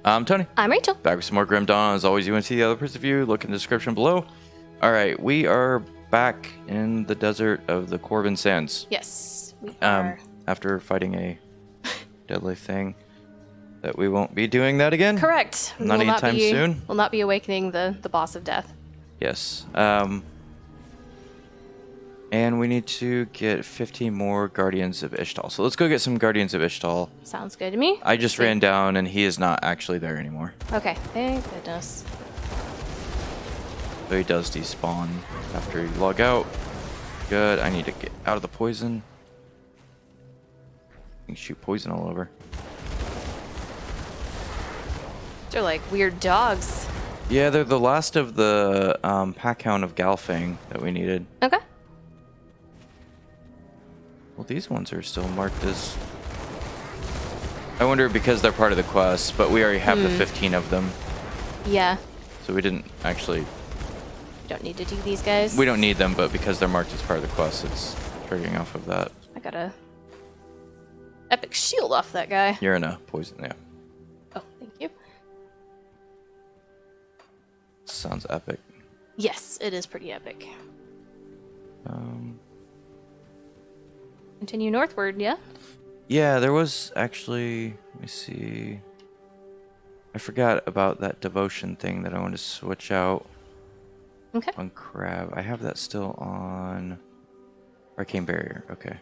I'm Tony. I'm Rachel. Back with some more Grim Dawn. As always, you want to see the other person's view, look in the description below. Alright, we are back in the desert of the Corbin Sands. Yes, we are. After fighting a deadly thing. That we won't be doing that again. Correct. Not anytime soon. We'll not be awakening the boss of death. Yes. And we need to get 15 more Guardians of Ishtal. So let's go get some Guardians of Ishtal. Sounds good to me. I just ran down and he is not actually there anymore. Okay, thank goodness. So he does despawn after you log out. Good. I need to get out of the poison. You can shoot poison all over. They're like weird dogs. Yeah, they're the last of the pack hound of Galfang that we needed. Okay. Well, these ones are still marked as... I wonder because they're part of the quest, but we already have the 15 of them. Yeah. So we didn't actually... Don't need to do these guys. We don't need them, but because they're marked as part of the quest, it's triggering off of that. I got a epic shield off that guy. You're in a poison, yeah. Oh, thank you. Sounds epic. Yes, it is pretty epic. Continue northward, yeah? Yeah, there was actually... Let me see... I forgot about that devotion thing that I wanted to switch out. Okay. On Crab. I have that still on... Arcane Barrier, okay.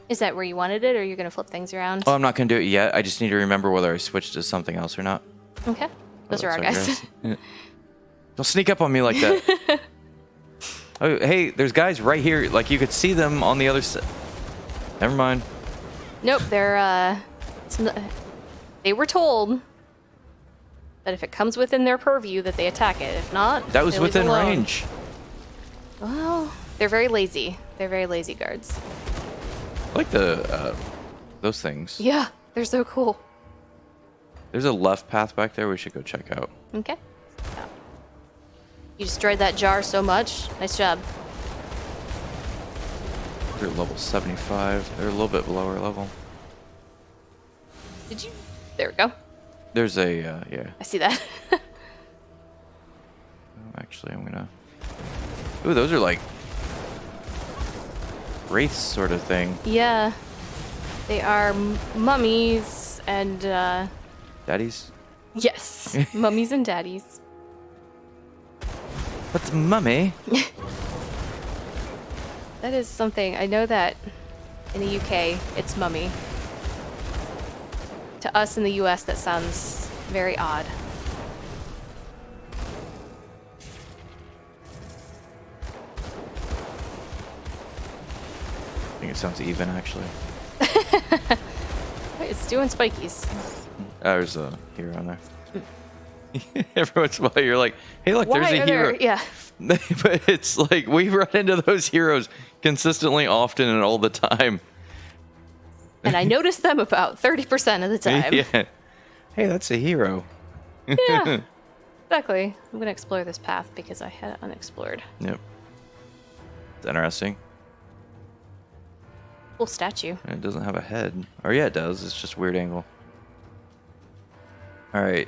Is that where you wanted it, or are you going to flip things around? Oh, I'm not going to do it yet. I just need to remember whether I switched to something else or not. Okay. Those are our guys. Yeah. Don't sneak up on me like that. Oh, hey, there's guys right here. Like, you could see them on the other side. Never mind. Nope, they're, they were told that if it comes within their purview that they attack it. If not, That was they leave it within alone. range. Well, they're very lazy. They're very lazy guards. I like the, those things. Yeah, they're so cool. There's a left path back there we should go check out. Okay. Yeah. You destroyed that jar so much. Nice job. They're level 75. They're a little bit below our level. Did you? There we go. There's a, yeah. I see that. Oh, actually, I'm gonna... Ooh, those are like... wraiths sort of thing. Yeah. They are mummies and, Daddies? yes. Mummies and daddies. What's mummy? That is something. I know that in the UK, it's mummy. To us in the US, that sounds very odd. I think it sounds even, actually. It's doing spikies. There's a hero on there. Every once in a while, you're like, hey, look, there's a hero. Yeah. But it's like, we run into those heroes consistently, often, and all the time. And I notice them about 30% of the time. Yeah. Hey, that's a hero. Yeah. Exactly. I'm going to explore this path because I had it unexplored. Yep. It's interesting. Cool statue. And it doesn't have a head. Or yeah, it does. It's just a weird angle. Alright.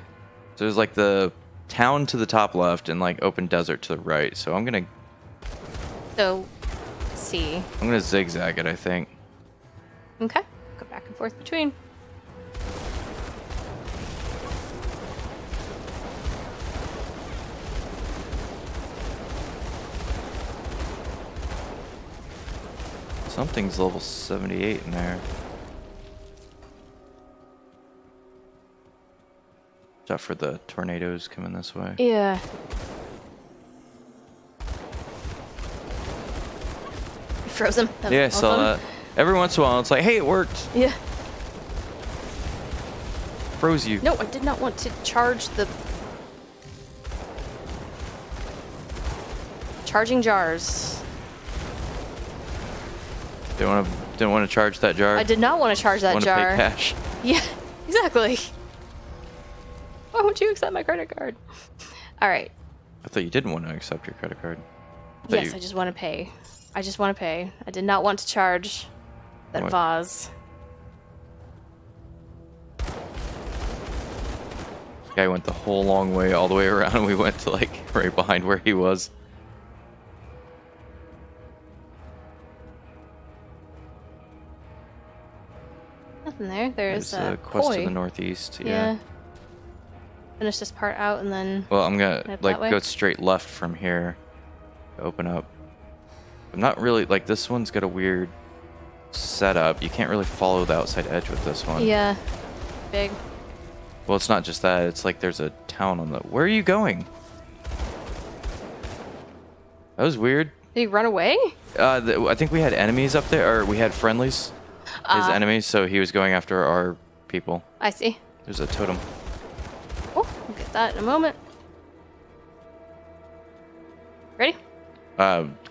So there's like the town to the top left and like open desert to the right. So I'm gonna... So, let's see. I'm gonna zigzag it, I think. Okay. Go back and forth between. Something's level 78 in there. Watch out for the tornadoes coming this way. Yeah. Froze him. That was Yeah, I saw awesome. that. Every once in a while, it's like, hey, it worked. Yeah. Froze you. No, I did not want to charge the... Charging jars. Didn't want to charge that jar. I did not want to charge that Want to jar. pay cash. Yeah, exactly. Why won't you accept my credit card? All right. I thought you didn't want to accept your credit card. I thought Yes, I just want to pay. I just want to pay. I did not want to charge That What? vase. Guy went the whole long way, all the way around, and we went to like right behind where he was. Nothing there. There's There's a a quest to koi. the northeast. Yeah. Yeah. Finish this part out and then. Well, I'm gonna Head like that way? go straight left from here to open up. I'm not really like this one's got a weird setup. You can't really follow the outside edge with this one. Yeah. Big. Well, it's not just that. It's like there's a town on the. Where are you going? That was weird. Did he run away? I think we had enemies up there, or we had friendlies. His enemies, so he was going after our people. I see. There's a totem. Oh, we'll get that in a moment. Ready?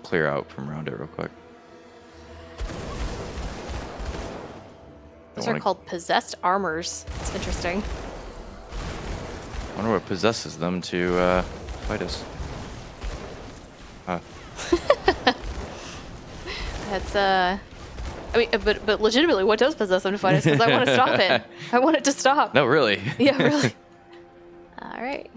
Clear out from around it real quick. Those Don't are called possessed armors. It's interesting. I wonder what possesses them to fight us. That's I mean, but legitimately, what does possess them to fight us? Because I want to stop it. I want it to stop. No, really. Yeah, really. All right.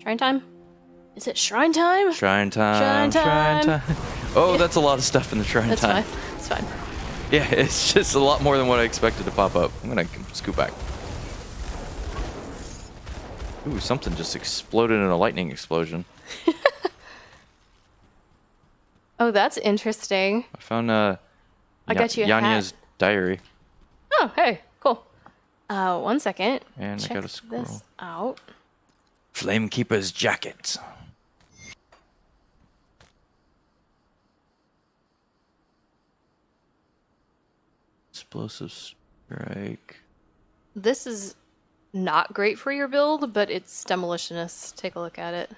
Shrine time? Is it shrine time? Shrine time. Shrine time. Oh, that's a lot of stuff in the shrine That's time. fine. It's fine. Yeah, it's just a lot more than what I expected to pop up. I'm gonna scoot back. Ooh, something just exploded in a lightning explosion. Oh, that's interesting. I found I got you a Yanya's hat. diary. Oh, hey, cool. 1 second. And I Check got a scroll. this out. Flamekeeper's jacket. Explosive strike. This is not great for your build, but it's demolitionist. Take a look at it.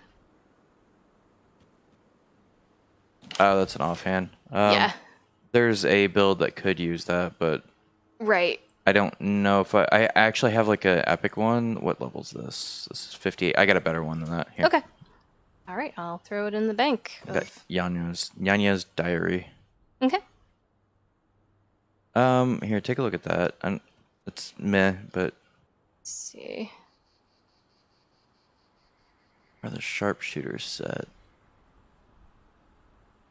Oh, that's an offhand. Yeah. There's a build that could use that, but Right. I don't know if I actually have like a epic one. What level's this? This is 58. I got a better one than that. Here. Okay. All right, I'll throw it in the bank. I got Yanya's diary. Okay. Here, take a look at that. It's meh, but Let's see. are the sharpshooter set?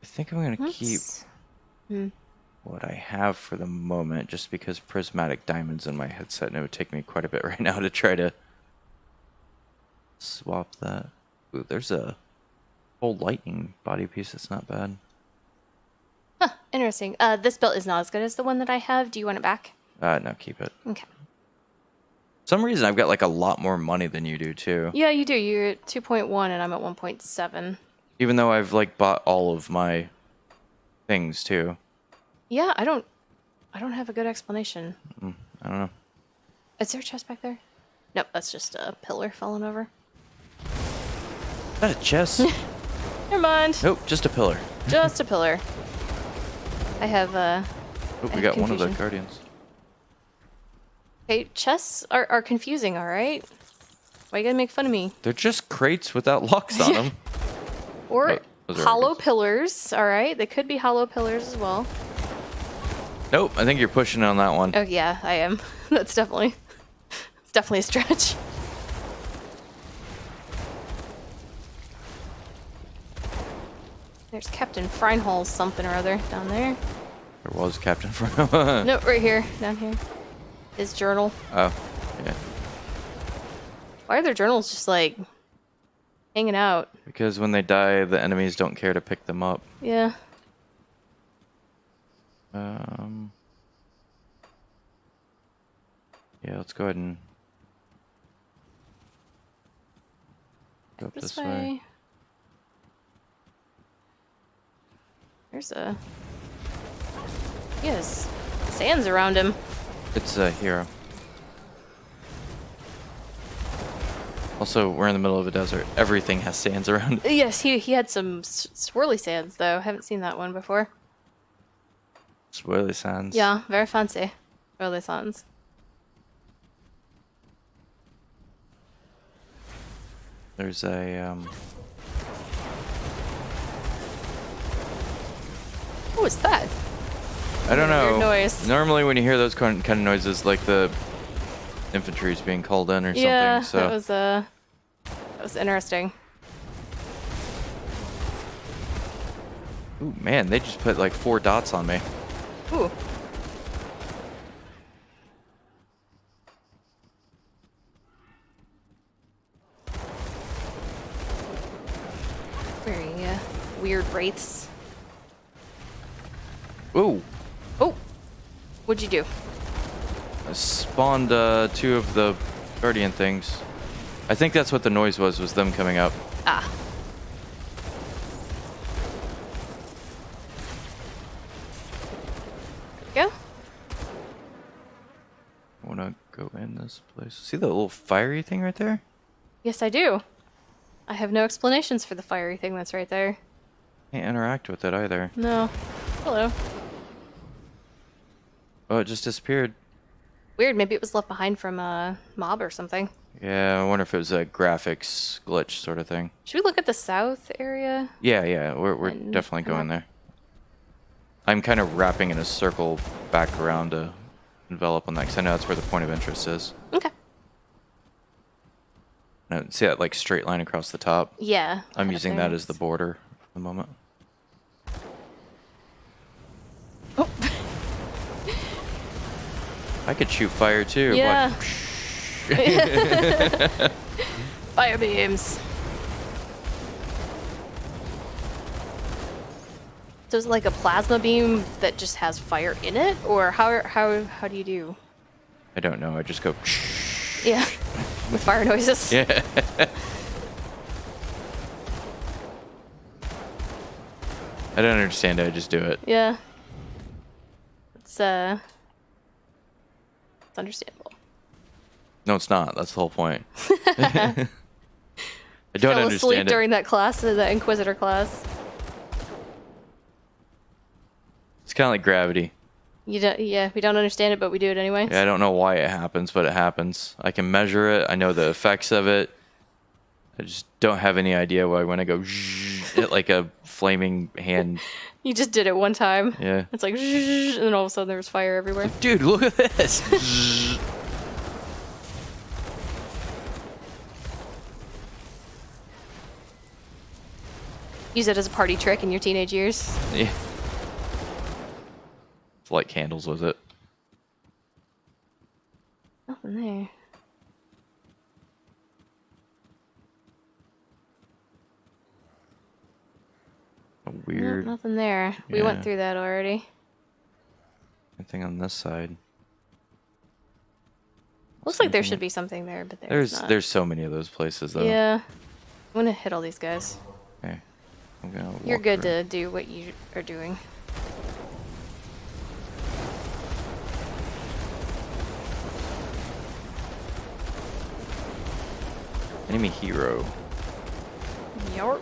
I think I'm gonna keep what I have for the moment, just because prismatic diamonds in my headset, and it would take me quite a bit right now to try to swap that. Ooh, there's a whole lightning body piece. That's not bad. Huh, interesting. This build is not as good as the one that I have. Do you want it back? No, keep it. Okay. Some reason I've got like a lot more money than you do too. Yeah, you do. You're at 2.1 and I'm at 1.7. Even though I've like bought all of my things too. Yeah, I don't have a good explanation. I don't know. Is there a chest back there? Nope, that's just a pillar falling over. Is that a chest? Never mind. Nope, just a pillar. Just a pillar. I have Oh, I we have got one of the confusion. guardians. Okay, chests are confusing, alright? Why you gotta make fun of me? They're just crates without locks on them. Or Oh, those are hollow arrows. pillars, alright? They could be hollow pillars as well. Nope, I think you're pushing on that one. Oh yeah, I am. It's definitely a stretch. There's Captain Freinhol's something or other down there. There was Captain Fro. No, right here, down here. His journal. Oh, yeah. Why are their journals just like hanging out? Because when they die, the enemies don't care to pick them up. Yeah. Yeah, let's go ahead and go up this way. There's a. He has sands around him. It's a hero. Also, we're in the middle of a desert. Everything has sands around it. Yes, he had some swirly sands though. Haven't seen that one before. Swirly sands. Yeah, very fancy. Swirly sands. There's a What was that? I don't know. Weird noise. Normally when you hear those kind of noises, like the infantry's being called in or Yeah, something. So that was interesting. ooh, man, they just put like 4 dots on me. Ooh. Very weird wraiths. Ooh, Oh, what'd you do? I spawned 2 of the guardian things. I think that's what the noise was them coming up. Ah. Go. I want to go in this place. See the little fiery thing right there? Yes, I do. I have no explanations for the fiery thing that's right there. Can't interact with it either. No. Hello. Oh, it just disappeared. Weird. Maybe it was left behind from a mob or something. Yeah, I wonder if it was a graphics glitch sort of thing. Should we look at the south area? Yeah, we're And definitely come going up. there. I'm kind of wrapping in a circle back around to envelop on that because I know that's where the point of interest is. Okay. Now, see that like straight line across the top? Yeah. I'm head up using there. that as the border for the moment. Oh. I could shoot fire too. Yeah. Like, Fire beams. So is it like a plasma beam that just has fire in it, or how do you do? I don't know. I just go. Yeah, with fire noises. Yeah. I don't understand it. I just do it. Yeah. It's understandable. No, it's not. That's the whole point. I don't Fell asleep understand it. during that class, that Inquisitor class. It's kind of like gravity. You don't, yeah, we don't understand it, but we do it anyway. Yeah, I don't know why it happens, but it happens. I can measure it. I know the effects of it. I just don't have any idea why when I go it like a flaming hand. You just did it one time. Yeah. It's like, and then all of a sudden there's fire everywhere. Dude, look at this. Use it as a party trick in your teenage years. Yeah. Light candles with it. Nothing there. A weird Nothing there. We Yeah. went through that already. thing on this side. Looks like there Something- should be something there, but there's not. There's so many of those places though. Yeah. I'm gonna hit all these guys. Okay. I'm gonna You're walk good through. to do what you are doing. Enemy hero. Yarp.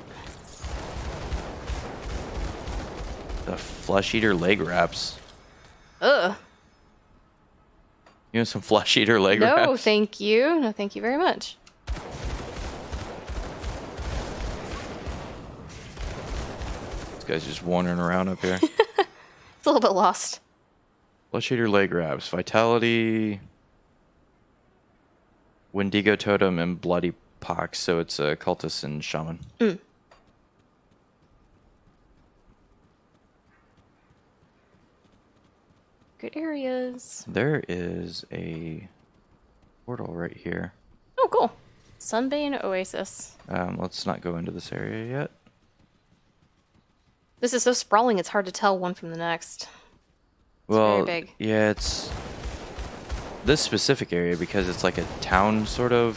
The flesh eater leg wraps. Ugh. You know some flesh eater leg No, wraps? thank you. No, thank you very much. This guy's just wandering around up here. It's a little bit lost. Flesh eater leg wraps. Vitality. Wendigo totem and bloody pox. So it's a cultist and shaman. Good areas. There is a portal right here. Oh, cool. Sunbane Oasis. Let's not go into this area yet. This is so sprawling, it's hard to tell one from the next. Well, very big. yeah, it's this specific area because it's like a town sort of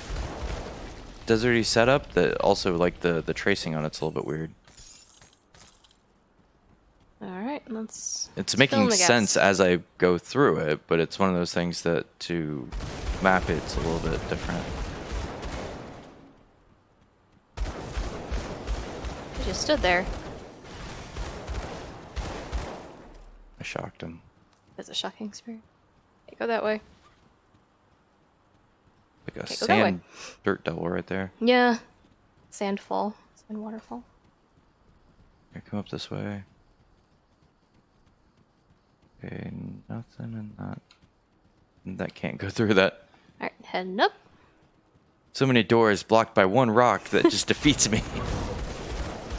deserty setup that also like the tracing on it's a little bit weird. All right, let's. It's fill in making the gaps. sense as I go through it, but it's one of those things that to map it's a little bit different. I just stood there. I shocked him. That's a shocking spirit. Okay, go that way. Like a Okay, go that way. sand dirt devil right there. Yeah. Sand waterfall. Here, come up this way. Okay, nothing in that. That can't go through that. Alright, heading up. So many doors blocked by one rock that just defeats me.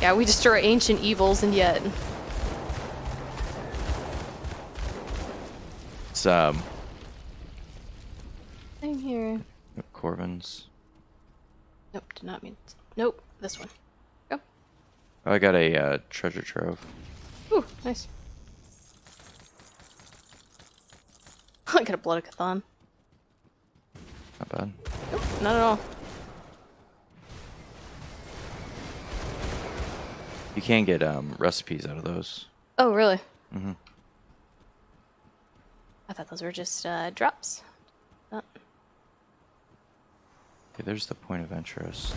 Yeah, we destroy ancient evils, and yet... It's, Same here. Corvin's. Nope, did not mean... Nope, this one. Go. Oh, I got a treasure trove. Ooh, nice. I got a Bloodathon. Not bad. Nope, not at all. You can get recipes out of those. Oh, really? Mm-hmm. I thought those were just drops. Oh. Okay, there's the point of interest.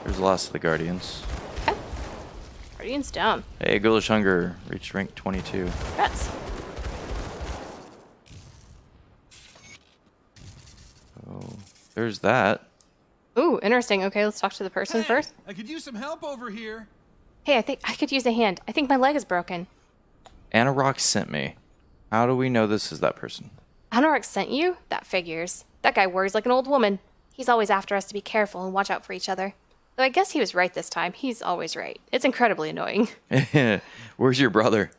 There's the last of the Guardians. Okay. Guardians down. Hey, Ghoulish Hunger reached rank 22. Rats. Oh, there's that. Ooh, interesting. Okay, let's talk to the person first. I could use some help over here. Hey, I think I could use a hand. I think my leg is broken. Anarok sent me. How do we know this is that person? Anorak sent you? That figures. That guy worries like an old woman. He's always after us to be careful and watch out for each other. Though I guess he was right this time. He's always right. It's incredibly annoying. Where's your brother?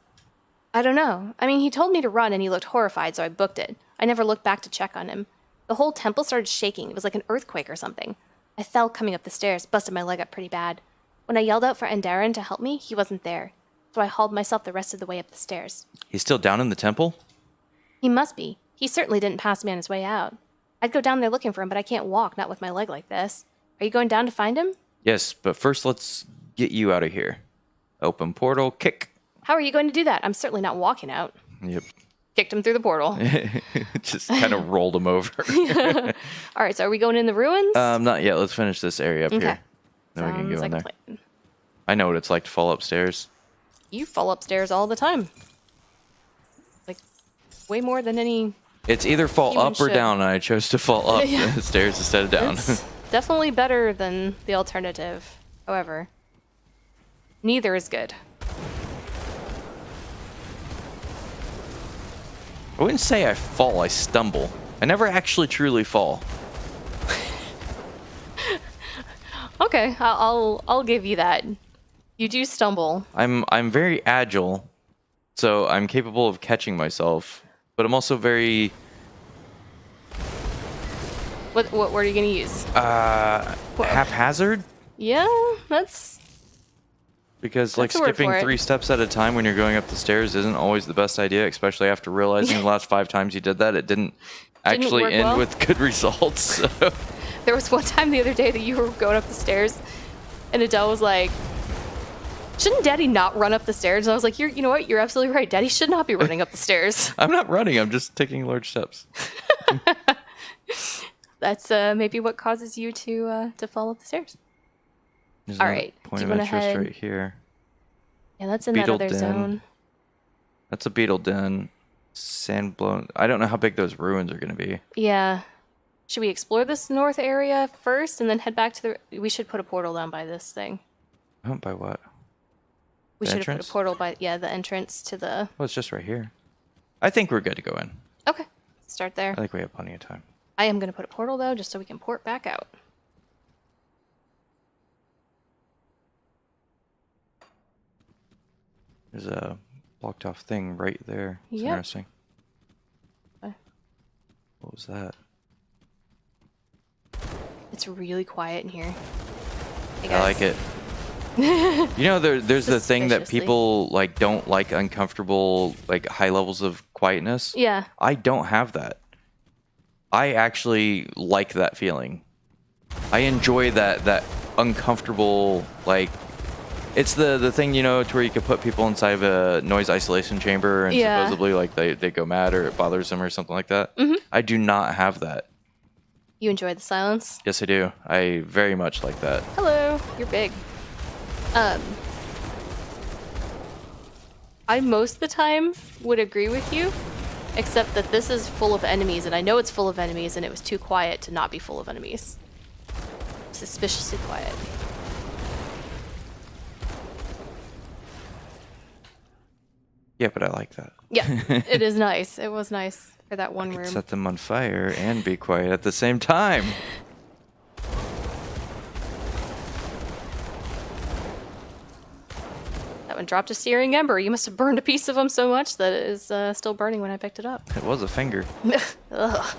I don't know. I mean, he told me to run and he looked horrified, so I booked it. I never looked back to check on him. The whole temple started shaking. It was like an earthquake or something. I fell coming up the stairs, busted my leg up pretty bad. When I yelled out for Andaran to help me, he wasn't there. So I hauled myself the rest of the way up the stairs. He's still down in the temple? He must be. He certainly didn't pass me on his way out. I'd go down there looking for him, but I can't walk, not with my leg like this. Are you going down to find him? Yes, but first let's get you out of here. Open portal, kick. How are you going to do that? I'm certainly not walking out. Yep. Kicked him through the portal. Just kind of rolled him over. All right, so are we going in the ruins? Not yet. Let's finish this area up here. Then we can go in there. Plan. I know what it's like to fall upstairs. You fall upstairs all the time. Like, way more than any... It's either fall Human up or should. down, and I chose to fall up Yeah. the stairs instead of down. It's definitely better than the alternative. However, neither is good. I wouldn't say I fall, I stumble. I never actually truly fall. Okay, I'll give you that. You do stumble. I'm very agile, so I'm capable of catching myself, but I'm also very What word are you gonna use? haphazard. Yeah, that's Because like That's a word skipping for it. 3 steps at a time when you're going up the stairs isn't always the best idea, especially after realizing the last 5 times you did that, it didn't actually work end well. with good results. So. There was one time the other day that you were going up the stairs, and Adele was like, "Shouldn't Daddy not run up the stairs?" And I was like, "You know what? You're absolutely right. Daddy should not be running up the stairs." I'm not running, I'm just taking large steps. That's maybe what causes you to fall up the stairs. There's All another right, point do of you wanna interest head- right here. Yeah, that's in Beetle that other den. zone. That's a beetle den. Sand blown. I don't know how big those ruins are going to be. Yeah. Should we explore this north area first and then head back to the... We should put a portal down by this thing. By what? We The should have put entrance? a portal by... Yeah, the entrance to the... Well, it's just right here. I think we're good to go in. Okay. Start there. I think we have plenty of time. I am going to put a portal, though, just so we can port back out. There's a blocked off thing right there. It's Yep. interesting. Okay. What was that? It's really quiet in here. Hey, I like guys. it. You know, there's the thing that Suspiciously. people like don't like uncomfortable, like high levels of quietness. Yeah. I don't have that. I actually like that feeling. I enjoy that uncomfortable, like, it's the thing, you know, to where you could put people inside of a noise isolation chamber and Yeah. supposedly like they go mad or it bothers them or something like that. Mm-hmm. I do not have that. You enjoy the silence? Yes, I do. I very much like that. Hello. You're big. I most of the time would agree with you. Except that this is full of enemies, and I know it's full of enemies, and it was too quiet to not be full of enemies. Suspiciously quiet. Yeah, but I like that. Yeah, it is nice. It was nice for that one I could room. set them on fire and be quiet at the same time. That one dropped a searing ember. You must have burned a piece of them so much that it is still burning when I picked it up. It was a finger. Ugh.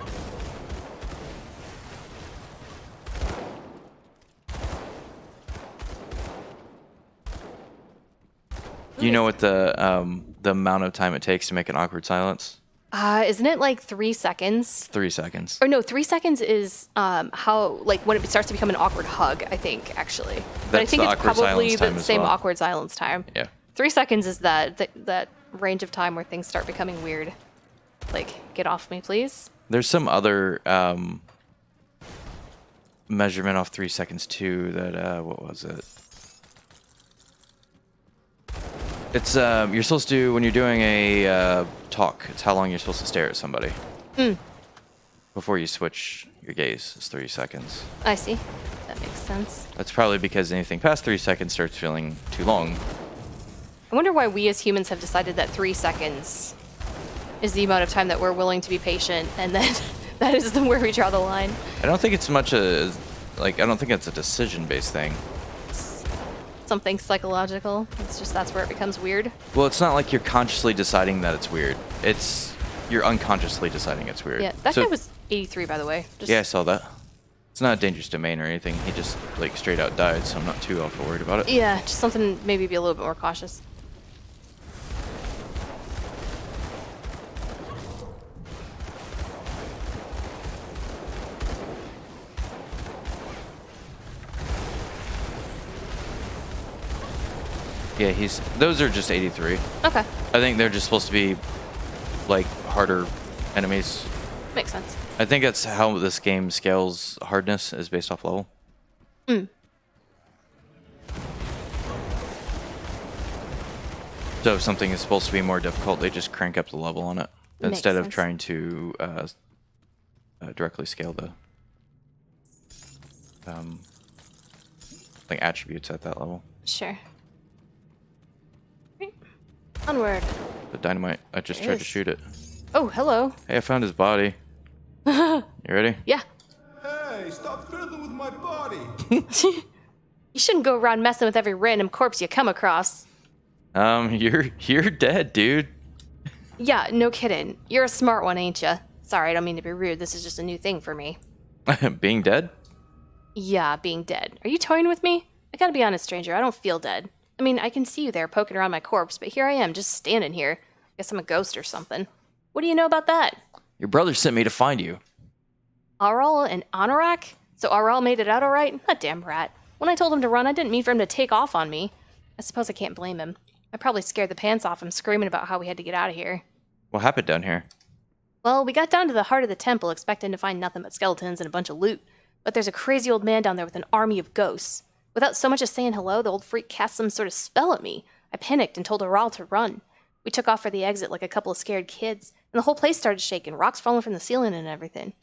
Do you know what the amount of time it takes to make an awkward silence? Isn't it like 3 seconds? 3 seconds. Or no, 3 seconds is how, like, when it starts to become an awkward hug, I think, actually. But I That's think the it's awkward probably silence time the as same well. awkward silence time. Yeah. 3 seconds is that range of time where things start becoming weird. Like, get off me, please. There's some other measurement off 3 seconds too. That what was it? It's you're supposed to, when you're doing a talk, it's how long you're supposed to stare at somebody. Before you switch your gaze. It's 3 seconds. I see. That makes sense. That's probably because anything past 3 seconds starts feeling too long. I wonder why we as humans have decided that 3 seconds is the amount of time that we're willing to be patient, and then that is where we draw the line. I don't think it's much a I don't think it's a decision-based thing. Something psychological. It's just that's where it becomes weird. Well, it's not like you're consciously deciding that it's weird. It's you're unconsciously deciding it's weird. Yeah, that So- guy was 83, by the way. Just, Yeah, I saw that. It's not a dangerous domain or anything. He just like straight out died, so I'm not too awful worried about it. Yeah, just something maybe be a little bit more cautious. Yeah, those are just 83. Okay, I think they're just supposed to be like harder enemies. makes sense. I think that's how this game scales hardness, is based off level. So if something is supposed to be more difficult, they just crank up the level on it Makes instead of sense. trying to directly scale the like attributes at that level. Sure. Right. Onward. The dynamite, I just There tried is. to shoot it. Oh, hello. Hey, I found his body. You ready? Yeah. Hey, stop fiddling with my body. You shouldn't go around messing with every random corpse you come across. You're dead, dude. Yeah, no kidding. You're a smart one, ain't ya? Sorry, I don't mean to be rude. This is just a new thing for me. Being dead? Yeah, being dead. Are you toying with me? I gotta be honest, stranger. I don't feel dead. I mean, I can see you there poking around my corpse, but here I am, just standing here. Guess I'm a ghost or something. What do you know about that? Your brother sent me to find you. Aral and Anorak? So Aral made it out alright? That damn rat. When I told him to run, I didn't mean for him to take off on me. I suppose I can't blame him. I probably scared the pants off him screaming about how we had to get out of here. What happened down here? Well, we got down to the heart of the temple expecting to find nothing but skeletons and a bunch of loot. But there's a crazy old man down there with an army of ghosts. Without so much as saying hello, the old freak cast some sort of spell at me. I panicked and told Aral to run. We took off for the exit like a couple of scared kids, and the whole place started shaking, rocks falling from the ceiling and everything.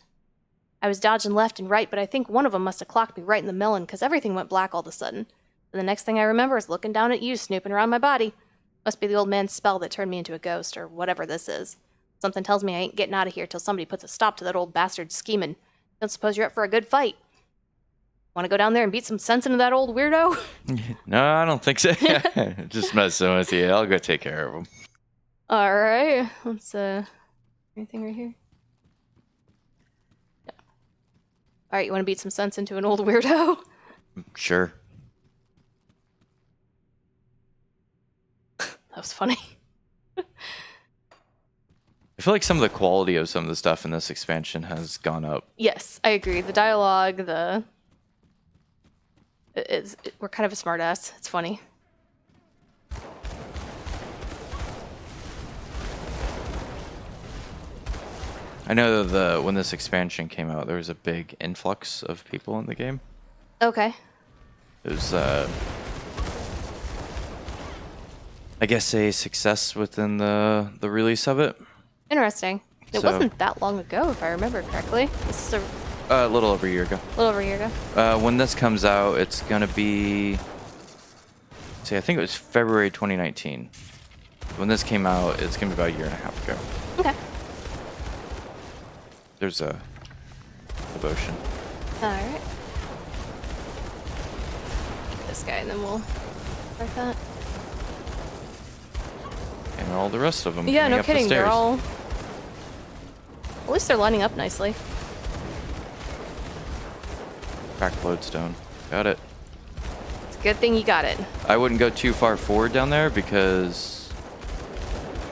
I was dodging left and right, but I think one of them must have clocked me right in the melon because everything went black all of a sudden. And the next thing I remember is looking down at you, snooping around my body. Must be the old man's spell that turned me into a ghost, or whatever this is. Something tells me I ain't getting out of here till somebody puts a stop to that old bastard scheming. Don't suppose you're up for a good fight. Want to go down there and beat some sense into that old weirdo? No, I don't think so. Just messing with you. I'll go take care of him. Alright, let's, anything right here? No. Alright, you want to beat some sense into an old weirdo? Sure. That was funny. I feel like some of the quality of some of the stuff in this expansion has gone up. Yes, I agree. The dialogue, we're kind of a smartass. It's funny. I know that when this expansion came out, there was a big influx of people in the game. Okay. It was, I guess, a success within the release of it. Interesting. It So- wasn't that long ago, if I remember correctly. This is A little over a year ago. a little over a year ago. When this comes out, it's gonna be. See, I think it was February 2019. When this came out, it's gonna be about a year and a half ago. Okay. There's a devotion. Alright. This guy, and then we'll start that. And all the rest of them. Yeah, coming no up the kidding. They're stairs. all. At least they're lining up nicely. Cracked lodestone. Got it. It's a good thing you got it. I wouldn't go too far forward down there because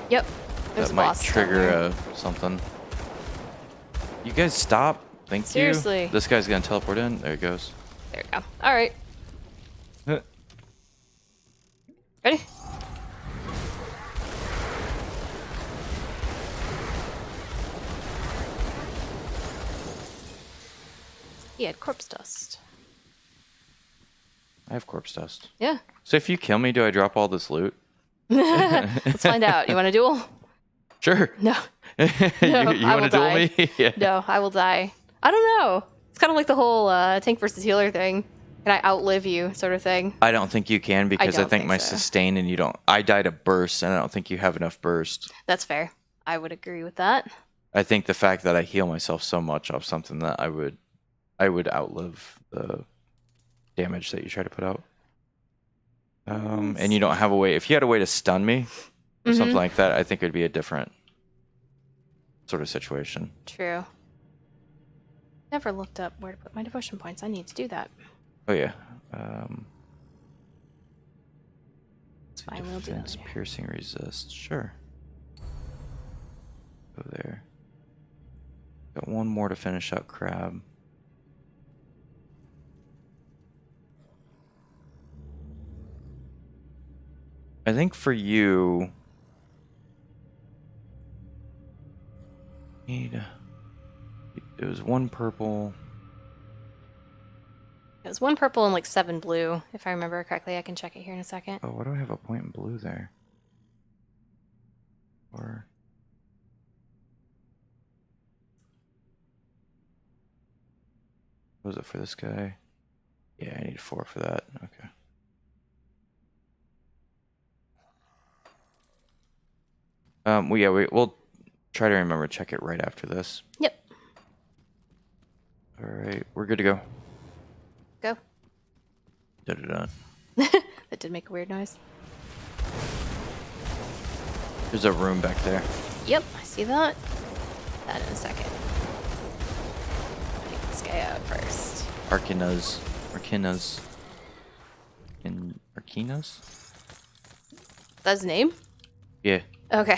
Yep. There's that a might boss. down trigger there. something. You guys stop. Thank Seriously. you. This guy's gonna teleport in. There he goes. There we go. Alright. Ready? He had corpse dust. I have corpse dust. Yeah. So if you kill me, do I drop all this loot? Let's find out. You want a duel? Sure. No. you I want will to duel die. me? Yeah. No, I will die. I don't know. It's kind of like the whole tank versus healer thing. Can I outlive you sort of thing? I don't think you can because I don't think think my so. sustain and you don't. I died a burst and I don't think you have enough burst. That's fair. I would agree with that. I think the fact that I heal myself so much off something that I would outlive the damage that you try to put out. And you don't have a way. If you had a way to stun me or something like that, I think it would be a different sort of situation. True. Never looked up where to put my devotion points. I need to do that. Oh yeah. It's fine. We'll do that Defense, later. piercing, resist. Sure. Go there. Got one more to finish out crab. I think for you, it was one purple. It was 1 purple and like 7 blue, if I remember correctly. I can check it here in a second. Oh, why do I have a point in blue there? Or what was it for this guy? Yeah, I need 4 for that. Okay. Well, yeah, we'll try to remember to check it right after this. Yep. All right, we're good to go. Go. Da-da-da. That did make a weird noise. There's a room back there. Yep, I see that. That in a second. Take this guy out first. Arcanas. That's his name? Yeah, Okay.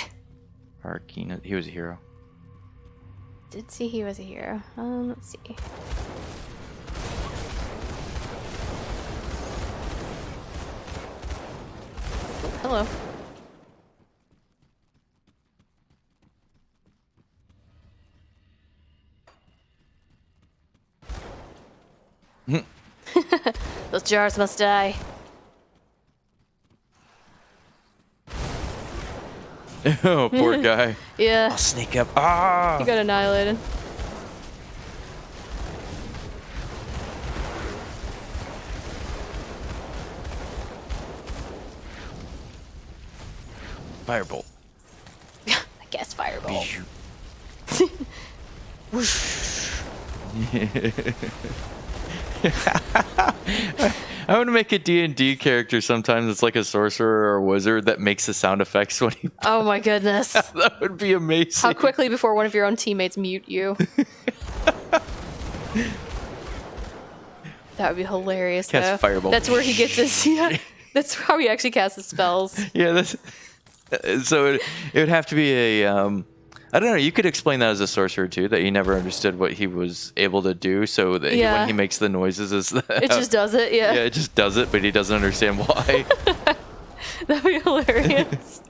Arcana. He was a hero. Did see he was a hero. Let's see. Oh, hello. Those jars must die. Oh, poor guy. Yeah, I'll sneak up. Ah! he got annihilated. Firebolt. I guess fireball. I want to make a D&D character sometimes. It's like a sorcerer or a wizard that makes the sound effects when he... Oh my goodness. That would be amazing. How quickly before one of your own teammates mute you. That would be hilarious, Cast though. fireball. That's where he gets his... Yeah, that's how he actually casts his spells. Yeah, that's... So it would have to be a... I don't know. You could explain that as a sorcerer, too, that he never understood what he was able to do, so that Yeah. when he makes the noises... is that It just does it, yeah. Yeah, it just does it, but he doesn't understand why. That'd be hilarious.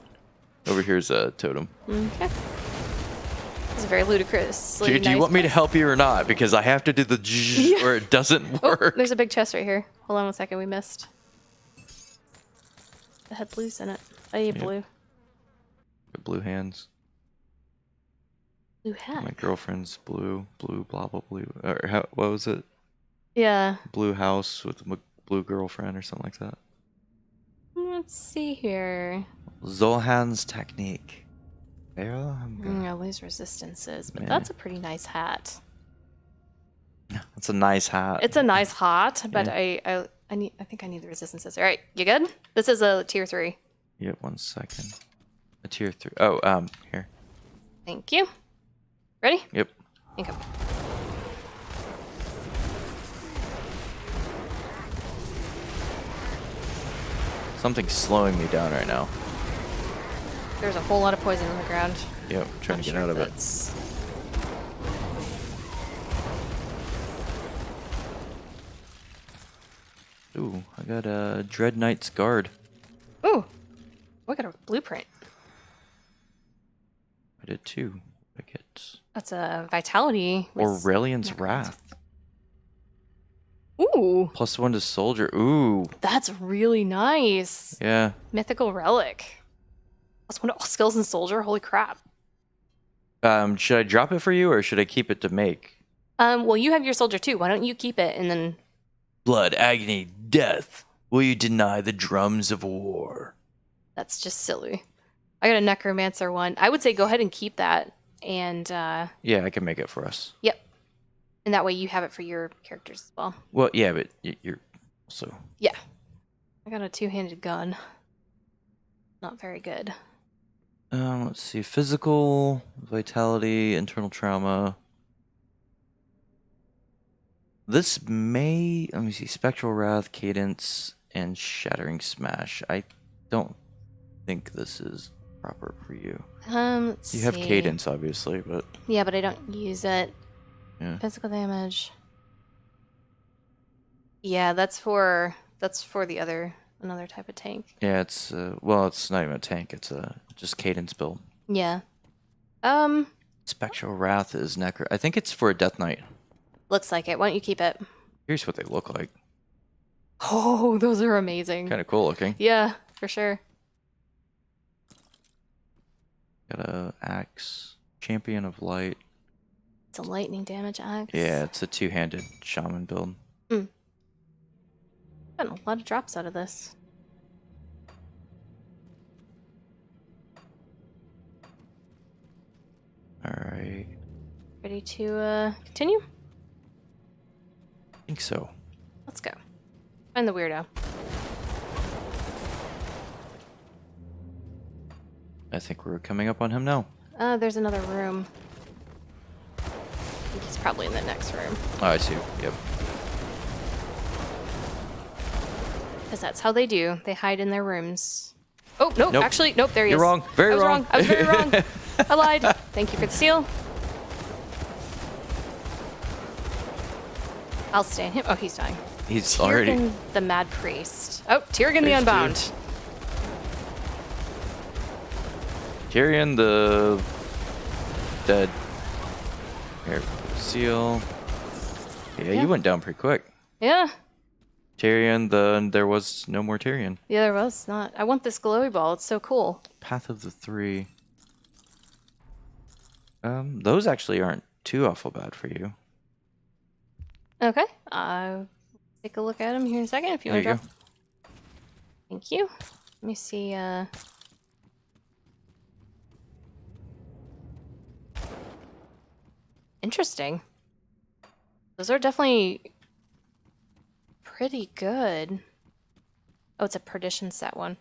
Over here's a totem. Okay. It's a very ludicrous. Do you want me to help you or not? Because I have to do the zzz or it doesn't Oh, work. there's a big chest right here. Hold on 1 second, we missed. It had blues in it. I need Yeah. blue. Blue hands. Blue hat. My girlfriend's blue, blah blah blue. Or what was it? Yeah. Blue house with a blue girlfriend or something like that. Let's see here. Zohan's technique. I lose resistances, but Yeah. that's a pretty nice hat. That's a nice hat. It's a nice hat, but Yeah. I think I need the resistances. All right, you good? This is a tier 3. Yep, 1 second. A tier 3. Oh, here. Thank you. Ready? Yep. Okay. Something's slowing me down right now. There's a whole lot of poison on the ground. Yep, trying to get out of it. Ooh, I got a Dread Knight's Guard. Ooh, I got a blueprint. I did too. I get That's a vitality. Aurelian's Wrath. Ooh, +1 to soldier. Ooh. that's really nice. Yeah. Mythical relic. +1 to all skills and soldier. Holy crap. Should I drop it for you or should I keep it to make? Well, you have your soldier too. Why don't you keep it and then? Blood, agony, death. Will you deny the drums of war? That's just silly. I got a necromancer one. I would say go ahead and keep that, and Yeah, I can make it for us. yep. And that way you have it for your characters as well. Well, yeah, but you're also... Yeah. I got a 2-handed gun. Not very good. Let's see. Physical, vitality, internal trauma. This may... Let me see. Spectral Wrath, Cadence, and Shattering Smash. I don't think this is proper for you. Let's You have see. Cadence, obviously, but... Yeah, but I don't use it. Yeah. Physical damage. Yeah, that's for the another type of tank. Yeah, it's... well, it's not even a tank. It's a just Cadence build. Yeah. Spectral Wrath is Necro... I think it's for a Death Knight. Looks like it. Why don't you keep it? Here's what they look like. Oh, those are amazing. Kind of cool looking. Yeah, for sure. Got a axe. Champion of Light. It's a lightning damage axe. Yeah, it's a 2-handed shaman build. Gotten a lot of drops out of this. Alright. Ready to continue? I think so. Let's go. Find the weirdo. I think we're coming up on him now. There's another room. I think he's probably in the next room. Oh, I see. Yep. Because that's how they do. They hide in their rooms. Oh, no, Nope. actually, nope, there he You're is. wrong. Very I was wrong. I was very wrong. I lied. Thank you for the seal. I'll stay in him. Oh, he's dying. He's already... Tyrgan the Mad Priest. Oh, Tyrgan the There's Unbound. two. Cairan the... Dead. Here, seal. Yeah, Yeah. you went down pretty quick. Yeah. Tyrion, there was no more Tyrion. Yeah, there was not. I want this glowy ball. It's so cool. Path of the Three. Those actually aren't too awful bad for you. Okay. I'll take a look at him here in a second if you There want you to go. drop. Thank you. Let me see. Interesting. Those are definitely pretty good. Oh, it's a perdition set one.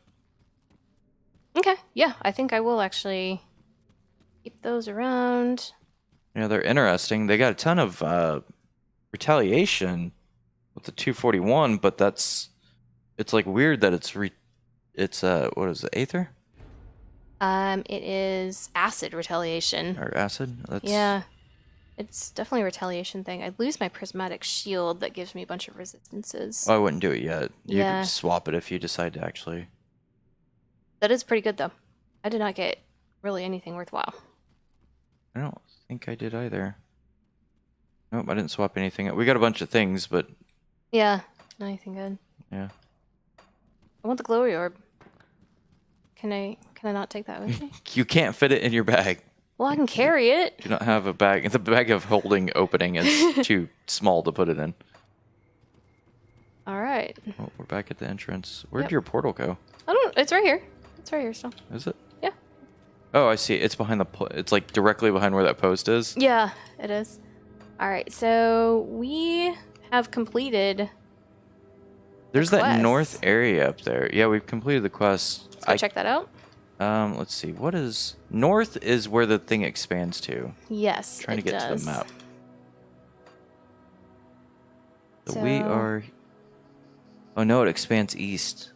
Okay. Yeah, I think I will actually keep those around. Yeah, they're interesting. They got a ton of retaliation with the 241, but it's like weird that it's what is it, Aether It is acid retaliation. or acid? That's... Yeah. It's definitely a retaliation thing. I'd lose my prismatic shield that gives me a bunch of resistances. Oh, I wouldn't do it yet. You Yeah. could swap it if you decide to actually. That is pretty good though. I did not get really anything worthwhile. I don't think I did either. Nope, I didn't swap anything. We got a bunch of things, but Yeah, not anything good. yeah. I want the glowy orb. Can I not take that with me? You can't fit it in your bag. Well, I can carry it. Do not have a bag. The bag of holding opening is too small to put it in. All right. Oh, we're back at the entrance. Where'd Yep. your portal go? I don't. It's right here. It's right here still. Is it? Yeah. Oh, I see. It's behind the. It's like directly behind where that post is. Yeah, it is. All right. So we have completed. There's that quest. north area up there. Yeah, we've completed the quest. Let's go check that out. Let's see. What is north? Is where the thing expands to. Yes. Trying to it get does. to the map. So we So- are. Oh no! It expands east.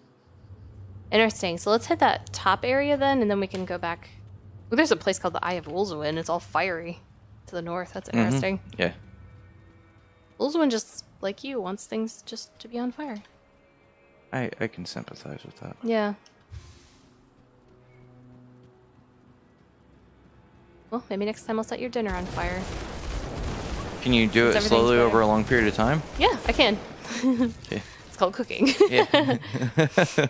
Interesting. So let's hit that top area then, and then we can go back. Well, there's a place called the Eye of Ulzuin. It's all fiery to the north. That's interesting. Yeah. Ulzuin, just like you, wants things just to be on fire. I can sympathize with that. Yeah. Well, maybe next time I'll set your dinner on fire. Can you do it Everything's slowly better. over a long period of time? Yeah, I can. Okay. It's called cooking. Yeah.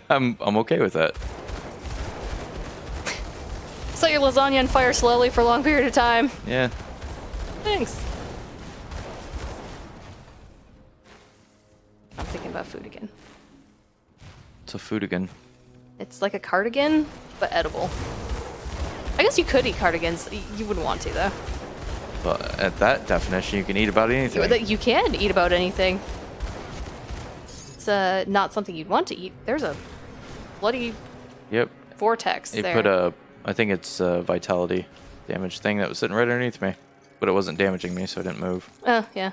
I'm okay with that. Set your lasagna on fire slowly for a long period of time. Yeah. Thanks. I'm thinking about food again. It's a food again. It's like a cardigan, but edible. I guess you could eat cardigans. You wouldn't want to, though. But at that definition, you can eat about anything. You can eat about anything. It's not something you'd want to eat. There's a bloody Yep. vortex He there. put a, I think it's a vitality damage thing that was sitting right underneath me. But it wasn't damaging me, so I didn't move. Oh, yeah.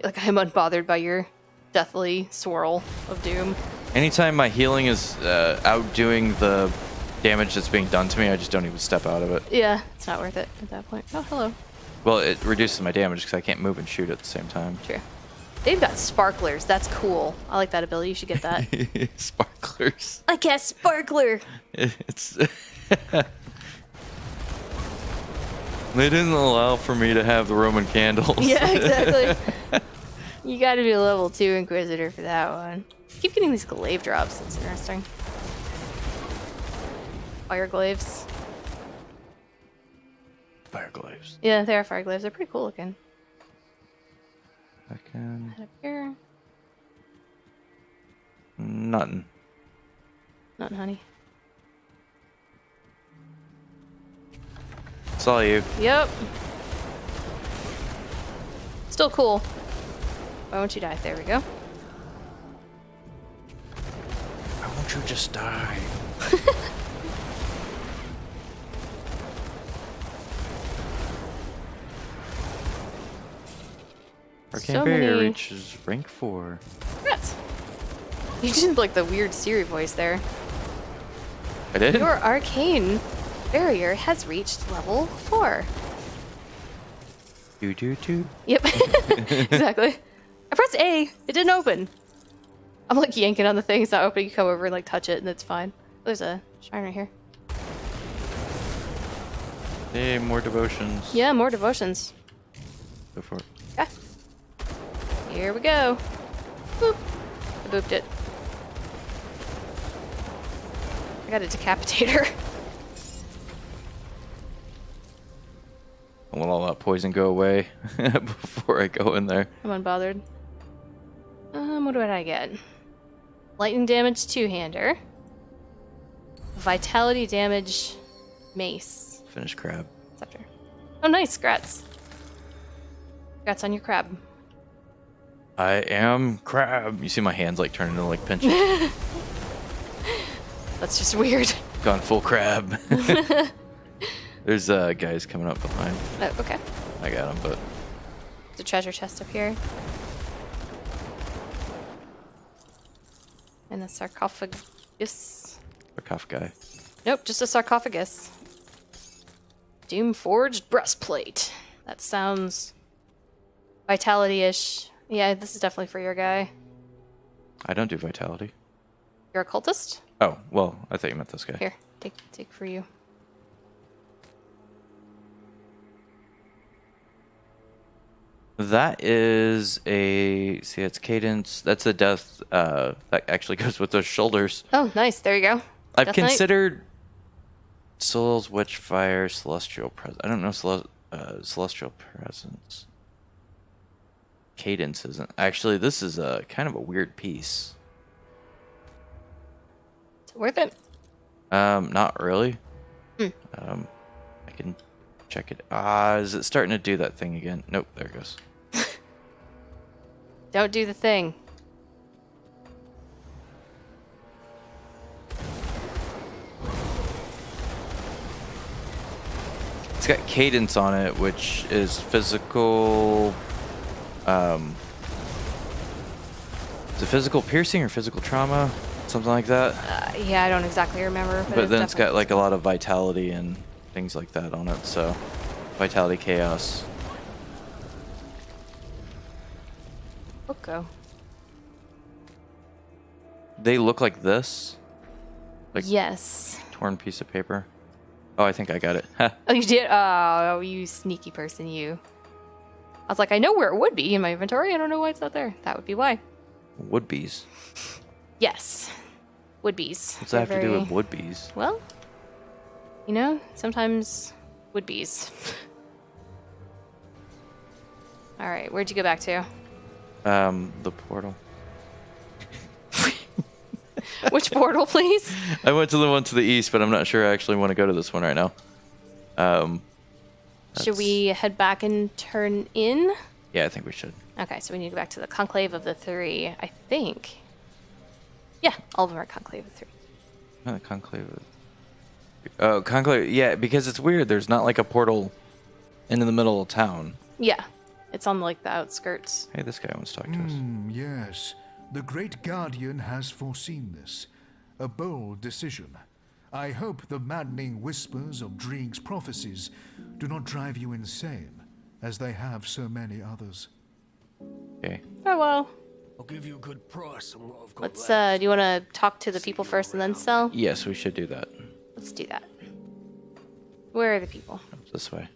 Like, I'm unbothered by your deathly swirl of doom. Anytime my healing is outdoing the damage that's being done to me, I just don't even step out of it. Yeah, it's not worth it at that point. Oh, hello. Well, it reduces my damage because I can't move and shoot at the same time. True. They've got sparklers. That's cool. I like that ability. You should get that. Sparklers. I cast sparkler. It's. They didn't allow for me to have the Roman candles. Yeah, exactly. You gotta be a level 2 Inquisitor for that one. Keep getting these glaive drops. That's interesting. Fire glaives. Fire glaives. Yeah, they are fire glaives. They're pretty cool looking. I can. Head up here. Nothing. Nothing, honey. Saw you. Yep. Still cool. Why won't you die? There we go. Why won't you just die? Arcane So Barrier many- reaches rank 4. Congrats. You did like the weird Siri voice there. I did? Your arcane barrier has reached level 4. Do do do. Yep. Exactly. I pressed A. It didn't open. I'm like yanking on the thing. It's not opening. You come over and like touch it and it's fine. There's a shrine right here. Hey, more devotions. Yeah, more devotions. Go for it. Okay. Here we go. Boop. I booped it. I got a decapitator. I want all that poison go away before I go in there. I'm unbothered. What did I get? Lightning damage two-hander. Vitality damage mace. Finish crab. Scepter. Oh, nice. Grats. Grats on your crab. I am crab. You see my hands like turning into like pinches. That's just weird. Gone full crab. There's guys coming up behind. Oh, okay. I got them, but There's a treasure chest up here. And a sarcophagus. a guy. Nope, just a sarcophagus. Doom forged breastplate. That sounds vitality-ish. Yeah, this is definitely for your guy. I don't do vitality. You're a cultist? Oh, well, I thought you meant this guy. Here, take for you. That is a see. It's cadence. That's a death. That actually goes with those shoulders. Oh, nice. There you go. I've Death Knight? considered Souls, Witchfire, Celestial Presence. I don't know Celestial Presence. Cadence isn't. Actually, this is a kind of a weird piece. Is it worth it? Not really. I can check it. Is it starting to do that thing again? Nope, there it goes. Don't do the thing. It's got cadence on it, which is physical. Is it physical piercing or physical trauma? Something like that. Yeah, I don't exactly remember. But then it's got like a lot of vitality and things like that on it. So, vitality, chaos. Okay. They look like this. Like Yes. torn piece of paper. Oh, I think I got it. Oh, you did? Oh, you sneaky person, you. I was like, I know where it would be in my inventory. I don't know why it's not there. That would be why. Wood bees. Yes. Would bees. What's that have to do with wood bees? Well, you know, sometimes would bees. All right, where'd you go back to? The portal. Which portal, please? I went to the one to the east, but I'm not sure I actually want to go to this one right now. Should we head back and turn in? Yeah, I think we should. Okay, so we need to go back to the Conclave of the Three, I think. Yeah, all of them are Conclave of the Three. Oh, the conclave. Oh, conclave. Yeah, because it's weird. There's not like a portal into the middle of town. Yeah, it's on like the outskirts. Hey, this guy wants to talk to us. Yes, the great Guardian has foreseen this. A bold decision. I hope the maddening whispers of Dreeg's prophecies do not drive you insane, as they have so many others. Okay. Oh well. I'll give you a good price on what I've got Let's. left. Do you want to talk to the people first and then sell? Yes, we should do that. Let's do that. Where are the people? This way.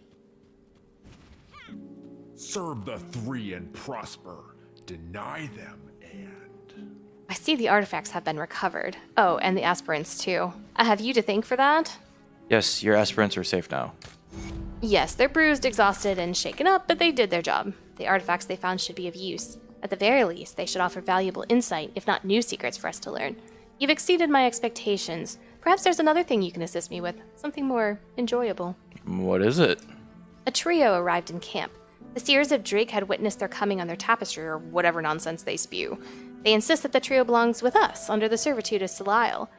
Serve the three and prosper. Deny them and... I see the artifacts have been recovered. Oh, and the aspirants too. I have you to thank for that. Yes, your aspirants are safe now. Yes, they're bruised, exhausted, and shaken up, but they did their job. The artifacts they found should be of use. At the very least, they should offer valuable insight, if not new secrets for us to learn. You've exceeded my expectations. Perhaps there's another thing you can assist me with. Something more enjoyable. What is it? A trio arrived in camp. The seers of Dreeg had witnessed their coming on their tapestry or whatever nonsense they spew. They insist that the trio belongs with us, under the servitude of SOLAEL.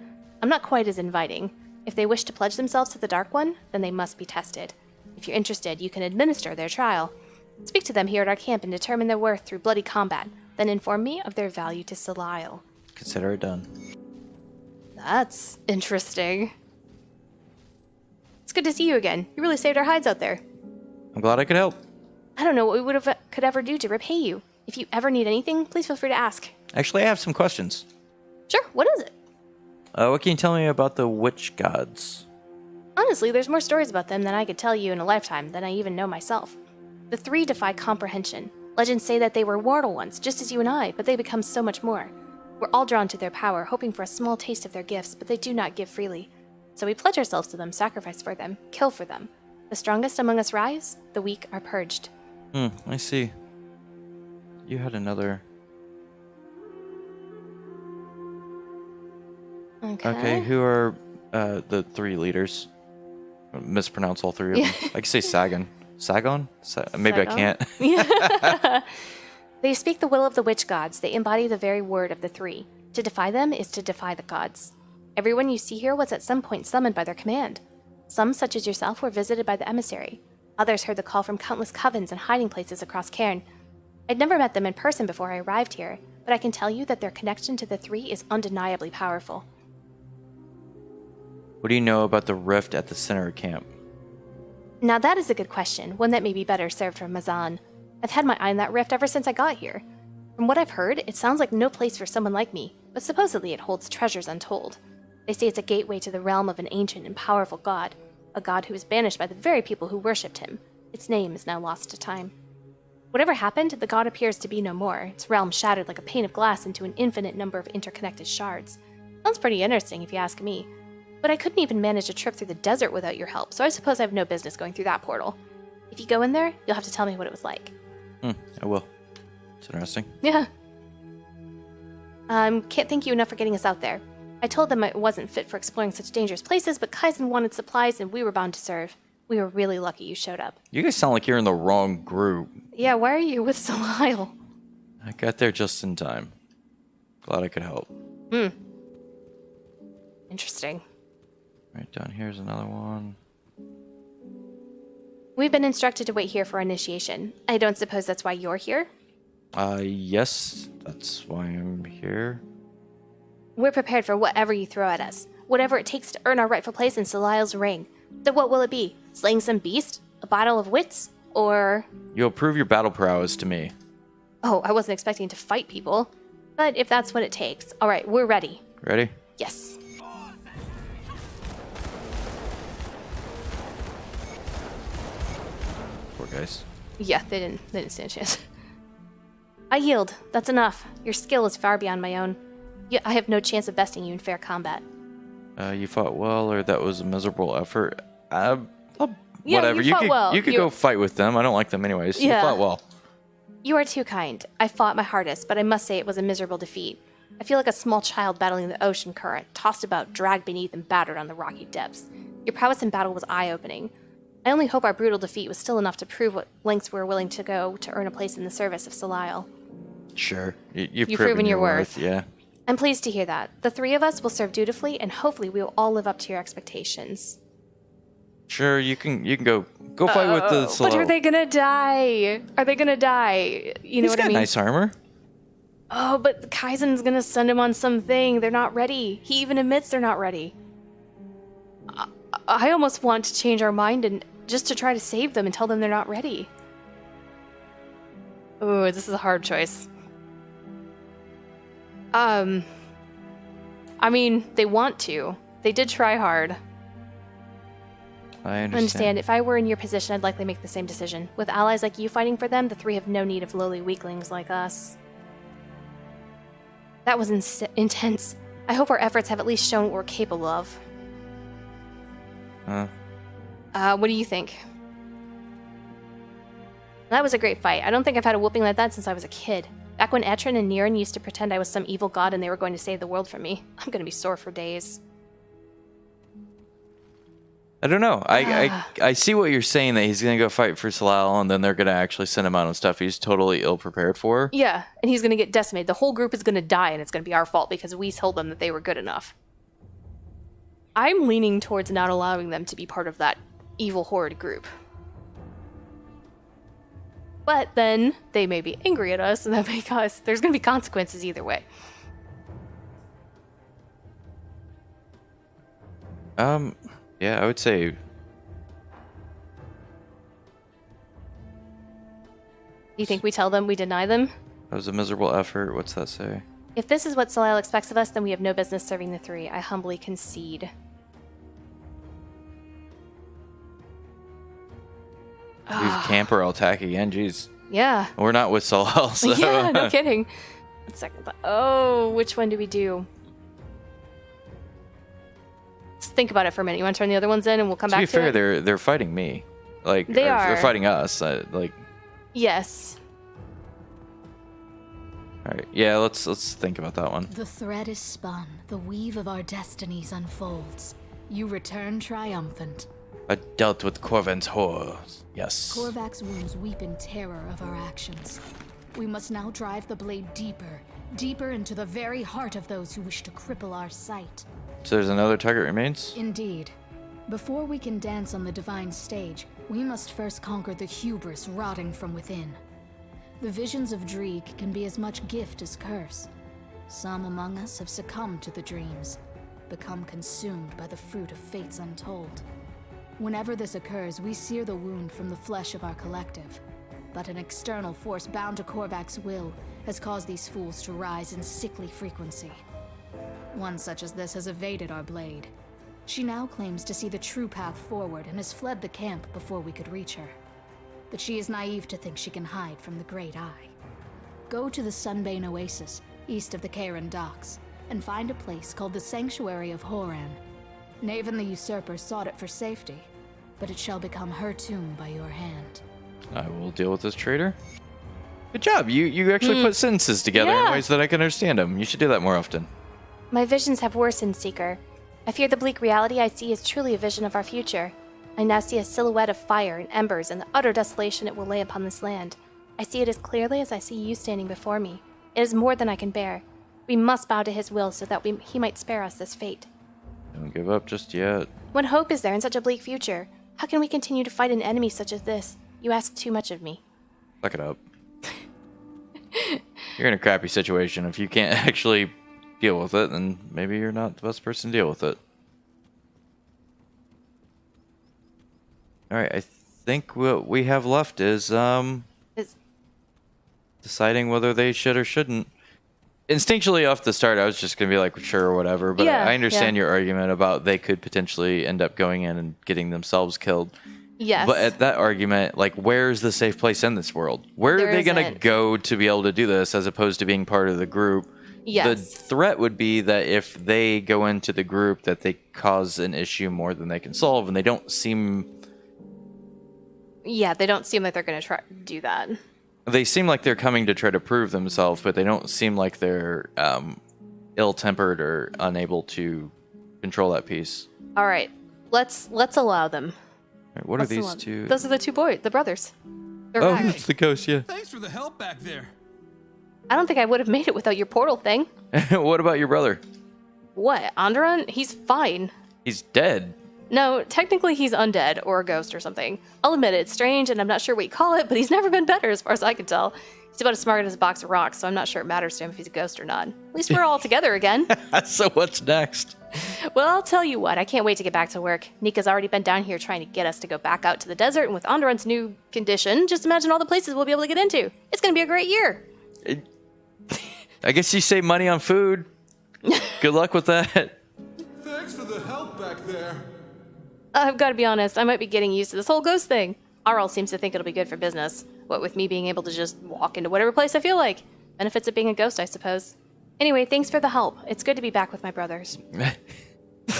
I'm not quite as inviting. If they wish to pledge themselves to the Dark One, then they must be tested. If you're interested, you can administer their trial. Speak to them here at our camp and determine their worth through bloody combat, then inform me of their value to SOLAEL. Consider it done. That's interesting. It's good to see you again. You really saved our hides out there. I'm glad I could help. I don't know what we could ever do to repay you. If you ever need anything, please feel free to ask. Actually, I have some questions. Sure, what is it? What can you tell me about the witch gods? Honestly, there's more stories about them than I could tell you in a lifetime than I even know myself. The three defy comprehension. Legends say that they were mortal once, just as you and I, but they become so much more. We're all drawn to their power, hoping for a small taste of their gifts, but they do not give freely. So we pledge ourselves to them, sacrifice for them, kill for them. The strongest among us rise, the weak are purged. I see. You had another... Okay, who are the three leaders? Mispronounce all three of them. I can say Sagan. Sagon? Maybe I Sagon? can't. They speak the will of the witch gods. They embody the very word of the three. To defy them is to defy the gods. Everyone you see here was at some point summoned by their command. Some, such as yourself, were visited by the emissary. Others heard the call from countless covens and hiding places across Cairan. I'd never met them in person before I arrived here, but I can tell you that their connection to the three is undeniably powerful. What do you know about the rift at the center of camp? Now that is a good question, one that may be better served from Mazan. I've had my eye on that rift ever since I got here. From what I've heard, it sounds like no place for someone like me, but supposedly it holds treasures untold. They say it's a gateway to the realm of an ancient and powerful god, a god who was banished by the very people who worshipped him. Its name is now lost to time. Whatever happened, the god appears to be no more, its realm shattered like a pane of glass into an infinite number of interconnected shards. Sounds pretty interesting if you ask me. But I couldn't even manage a trip through the desert without your help, so I suppose I have no business going through that portal. If you go in there, you'll have to tell me what it was like. I will. It's interesting. Yeah. Can't thank you enough for getting us out there. I told them I wasn't fit for exploring such dangerous places, but Kaizen wanted supplies and we were bound to serve. We were really lucky you showed up. You guys sound like you're in the wrong group. Yeah, why are you with SOLAEL? I got there just in time. Glad I could help. Interesting. Right down here's another one. We've been instructed to wait here for our initiation. I don't suppose that's why you're here? Yes, that's why I'm here. We're prepared for whatever you throw at us. Whatever it takes to earn our rightful place in SOLAEL's ring. So what will it be? Slaying some beast? A battle of wits? Or... You'll prove your battle prowess to me. Oh, I wasn't expecting to fight people. But if that's what it takes. Alright, we're ready. Ready? Yes. Poor guys. Yeah, they didn't stand a chance. I yield. That's enough. Your skill is far beyond my own. I have no chance of besting you in fair combat. You fought well, or that was a miserable effort. Yeah, whatever. you fought well. You could go fight with them. I don't like them anyways. Yeah. You fought well. You are too kind. I fought my hardest, but I must say it was a miserable defeat. I feel like a small child battling the ocean current, tossed about, dragged beneath, and battered on the rocky depths. Your prowess in battle was eye-opening. I only hope our brutal defeat was still enough to prove what lengths we're willing to go to earn a place in the service of SOLAEL. Sure. You've proven your worth. Yeah. I'm pleased to hear that. The three of us will serve dutifully, and hopefully we will all live up to your expectations. Sure, you can go fight with the But SOLAEL. are they gonna die? Are they gonna die? You know He's what got I mean? nice armor. Oh, but Kaizen's gonna send him on something. They're not ready. He even admits they're not ready. I almost want to change our mind and just to try to save them and tell them they're not ready. Oh, this is a hard choice. I mean, they want to. They did try hard. I understand. If I were in your position, I'd likely make the same decision. With allies like you fighting for them, the three have no need of lowly weaklings like us. That was intense. I hope our efforts have at least shown what we're capable of. What do you think? That was a great fight. I don't think I've had a whooping like that since I was a kid. Back when Etrin and Niran used to pretend I was some evil god and they were going to save the world from me. I'm gonna be sore for days. I don't know. I see what you're saying, that he's gonna go fight for SOLAEL and then they're gonna actually send him out on stuff he's totally ill prepared for. Yeah, and he's gonna get decimated. The whole group is gonna die and it's gonna be our fault because we told them that they were good enough. I'm leaning towards not allowing them to be part of that evil horde group. But then they may be angry at us and that may cause... There's gonna be consequences either way. Yeah, I would say... Do you think we tell them we deny them? That was a miserable effort. What's that say? If this is what SOLAEL expects of us, then we have no business serving the three. I humbly concede. Leave camp or I'll attack again. Jeez. Yeah. We're not with SOLAEL, so... Yeah, no kidding. Second thought. Oh, which one do we do? Let's think about it for a minute. You want to turn the other ones in and we'll come To back be to fair, it? they're fighting me. Like, They are. They're fighting us. Like... Yes. All right. Yeah, let's think about that one. The thread is spun, the weave of our destinies unfolds. You return triumphant. I dealt with Corvin's horrors. Yes. Korvac's wounds weep in terror of our actions. We must now drive the blade deeper, deeper into the very heart of those who wish to cripple our sight. So there's another target remains? Indeed. Before we can dance on the divine stage, we must first conquer the hubris rotting from within. The visions of Dreeg can be as much gift as curse. Some among us have succumbed to the dreams, become consumed by the fruit of fates untold. Whenever this occurs, we sear the wound from the flesh of our collective. But an external force bound to Korvac's will has caused these fools to rise in sickly frequency. One such as this has evaded our blade. She now claims to see the true path forward and has fled the camp before we could reach her. But she is naive to think she can hide from the Great Eye. Go to the Sunbane Oasis, east of the Cairan docks, and find a place called the Sanctuary of Horan. Knave and the usurper sought it for safety, but it shall become her tomb by your hand. I will deal with this traitor. Good job. You actually put sentences together in Yeah. ways that I can understand them. You should do that more often. My visions have worsened, Seeker. I fear the bleak reality I see is truly a vision of our future. I now see a silhouette of fire and embers and the utter desolation it will lay upon this land. I see it as clearly as I see you standing before me. It is more than I can bear. We must bow to his will so that he might spare us this fate. Don't give up just yet. What hope is there in such a bleak future? How can we continue to fight an enemy such as this? You ask too much of me. Suck it up. You're in a crappy situation. If you can't actually deal with it, then maybe you're not the best person to deal with it. Alright, I think what we have left is deciding whether they should or shouldn't. Instinctually off the start, I was just going to be like, sure, or whatever. But Yeah, I understand yeah. your argument about they could potentially end up going in and getting themselves killed. Yes. But at that argument, like, where's the safe place in this world? Where There are they going to isn't. go to be able to do this as opposed to being part of the group? The Yes. threat would be that if they go into the group, that they cause an issue more than they can solve, and they don't seem... Yeah, they don't seem like they're going to try to do that. They seem like they're coming to try to prove themselves, but they don't seem like they're ill-tempered or unable to control that piece. All right, let's allow them. Right, what are Let's allow these them. two? Those are the two boys, the brothers. They're Oh, back. it's the ghost, yeah. Thanks for the help back there. I don't think I would have made it without your portal thing. What about your brother? What, Onderon? He's fine. He's dead. No, technically he's undead or a ghost or something. I'll admit it, it's strange and I'm not sure what you call it, but he's never been better as far as I can tell. He's about as smart as a box of rocks, so I'm not sure it matters to him if he's a ghost or not. At least we're all together again. So what's next? Well, I'll tell you what, I can't wait to get back to work. Nika's already been down here trying to get us to go back out to the desert, and with Onderon's new condition, just imagine all the places we'll be able to get into. It's going to be a great year. I guess you save money on food. Good luck with that. Thanks for the help back there. I've got to be honest, I might be getting used to this whole ghost thing. Arl seems to think it'll be good for business. What with me being able to just walk into whatever place I feel like. Benefits of being a ghost, I suppose. Anyway, thanks for the help. It's good to be back with my brothers.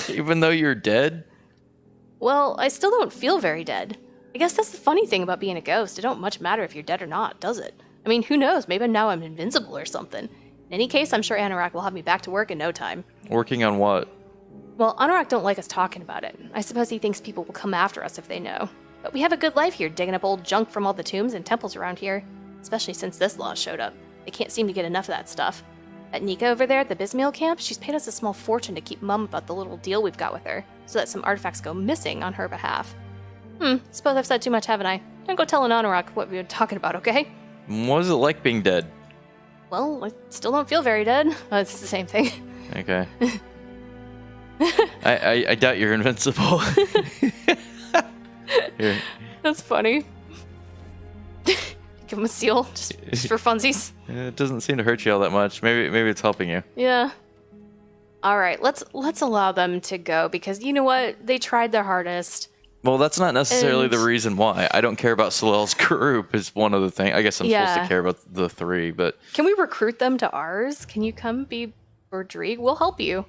Even though you're dead? Well, I still don't feel very dead. I guess that's the funny thing about being a ghost. It don't much matter if you're dead or not, does it? I mean, who knows? Maybe now I'm invincible or something. In any case, I'm sure Anorak will have me back to work in no time. Working on what? Well, Anorak don't like us talking about it. I suppose he thinks people will come after us if they know. But we have a good life here, digging up old junk from all the tombs and temples around here. Especially since this law showed up. They can't seem to get enough of that stuff. That Nika over there at the Bismail camp, she's paid us a small fortune to keep mum about the little deal we've got with her, so that some artifacts go missing on her behalf. Suppose I've said too much, haven't I? Don't go telling Anorak what we were talking about, okay? What was it like being dead? Well, I still don't feel very dead. It's the same thing. Okay. I doubt you're invincible. Here. That's funny. Give him a seal, just for funsies. It doesn't seem to hurt you all that much. Maybe it's helping you. Yeah. All right, let's allow them to go because you know what? They tried their hardest. Well, that's not necessarily And- the reason why. I don't care about SOLAEL's group is one of the things. I guess I'm supposed Yeah. to care about the three, but Can we recruit them to ours? Can you come be Berdreeg? We'll help you.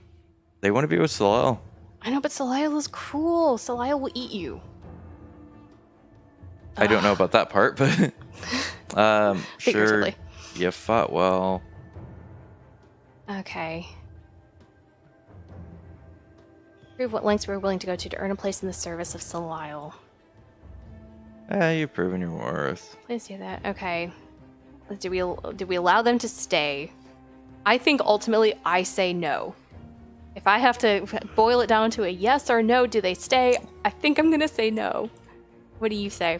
they want to be with SOLAEL. I know, but SOLAEL is cruel. SOLAEL will eat you. I don't know about that part, but sure. Figuratively. You fought well. Okay. Prove what lengths we're willing to go to earn a place in the service of SOLAEL. You've proven your worth. Please do that. Okay. Do we allow them to stay? I think ultimately I say no. If I have to boil it down to a yes or no, do they stay? I think I'm gonna say no. What do you say?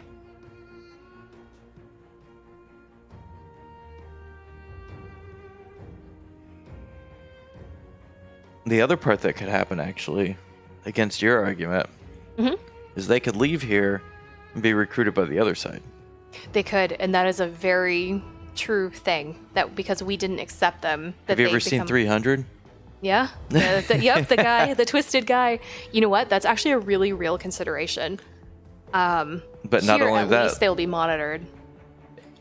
The other part that could happen, actually, against your argument, is they could leave here and be recruited by the other side. They could, and that is a very true thing. That because we didn't accept them. That Have you they ever seen become- 300? Yeah. Yep, the guy, the twisted guy. You know what? That's actually a really real consideration. But not Here, only at that, least they'll be monitored.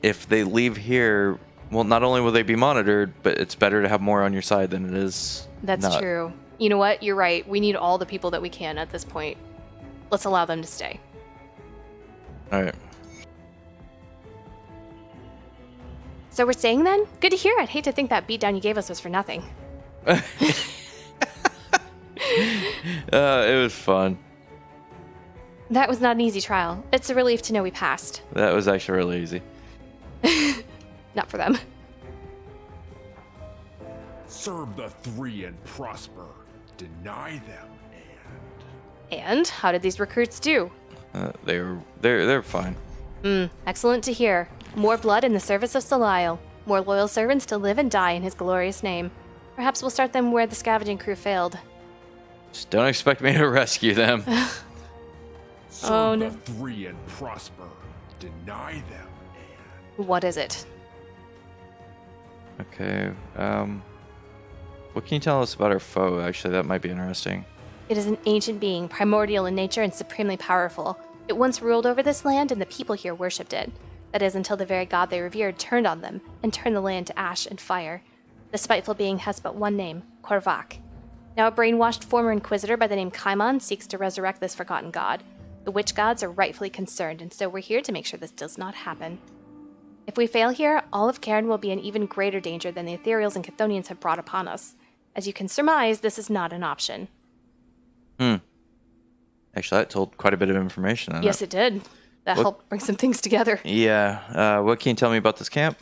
if they leave here, well, not only will they be monitored, but it's better to have more on your side than it is That's not. true. You know what? You're right. We need all the people that we can at this point. Let's allow them to stay. All right. So we're staying then? Good to hear. I'd hate to think that beatdown you gave us was for nothing. It was fun. That was not an easy trial. It's a relief to know we passed. That was actually really easy. Not for them. Serve the three and prosper. Deny them and... And how did these recruits do? They're fine. Excellent to hear. More blood in the service of SOLAEL. More loyal servants to live and die in his glorious name. Perhaps we'll start them where the scavenging crew failed. Just don't expect me to rescue them. Serve Oh, no. the three and prosper. Deny them and... What is it? Okay. What can you tell us about our foe? Actually, that might be interesting. It is an ancient being, primordial in nature and supremely powerful. It once ruled over this land and the people here worshipped it. That is until the very god they revered turned on them and turned the land to ash and fire. The spiteful being has but one name, Korvac. Now a brainwashed former inquisitor by the name Cairan seeks to resurrect this forgotten god. The witch gods are rightfully concerned, and so we're here to make sure this does not happen. If we fail here, all of Cairan will be in even greater danger than the Ethereals and Chthonians have brought upon us. As you can surmise, this is not an option. Actually, that told quite a bit of information on Yes, it did. That helped bring some things together. Yeah. What can you tell me about this camp?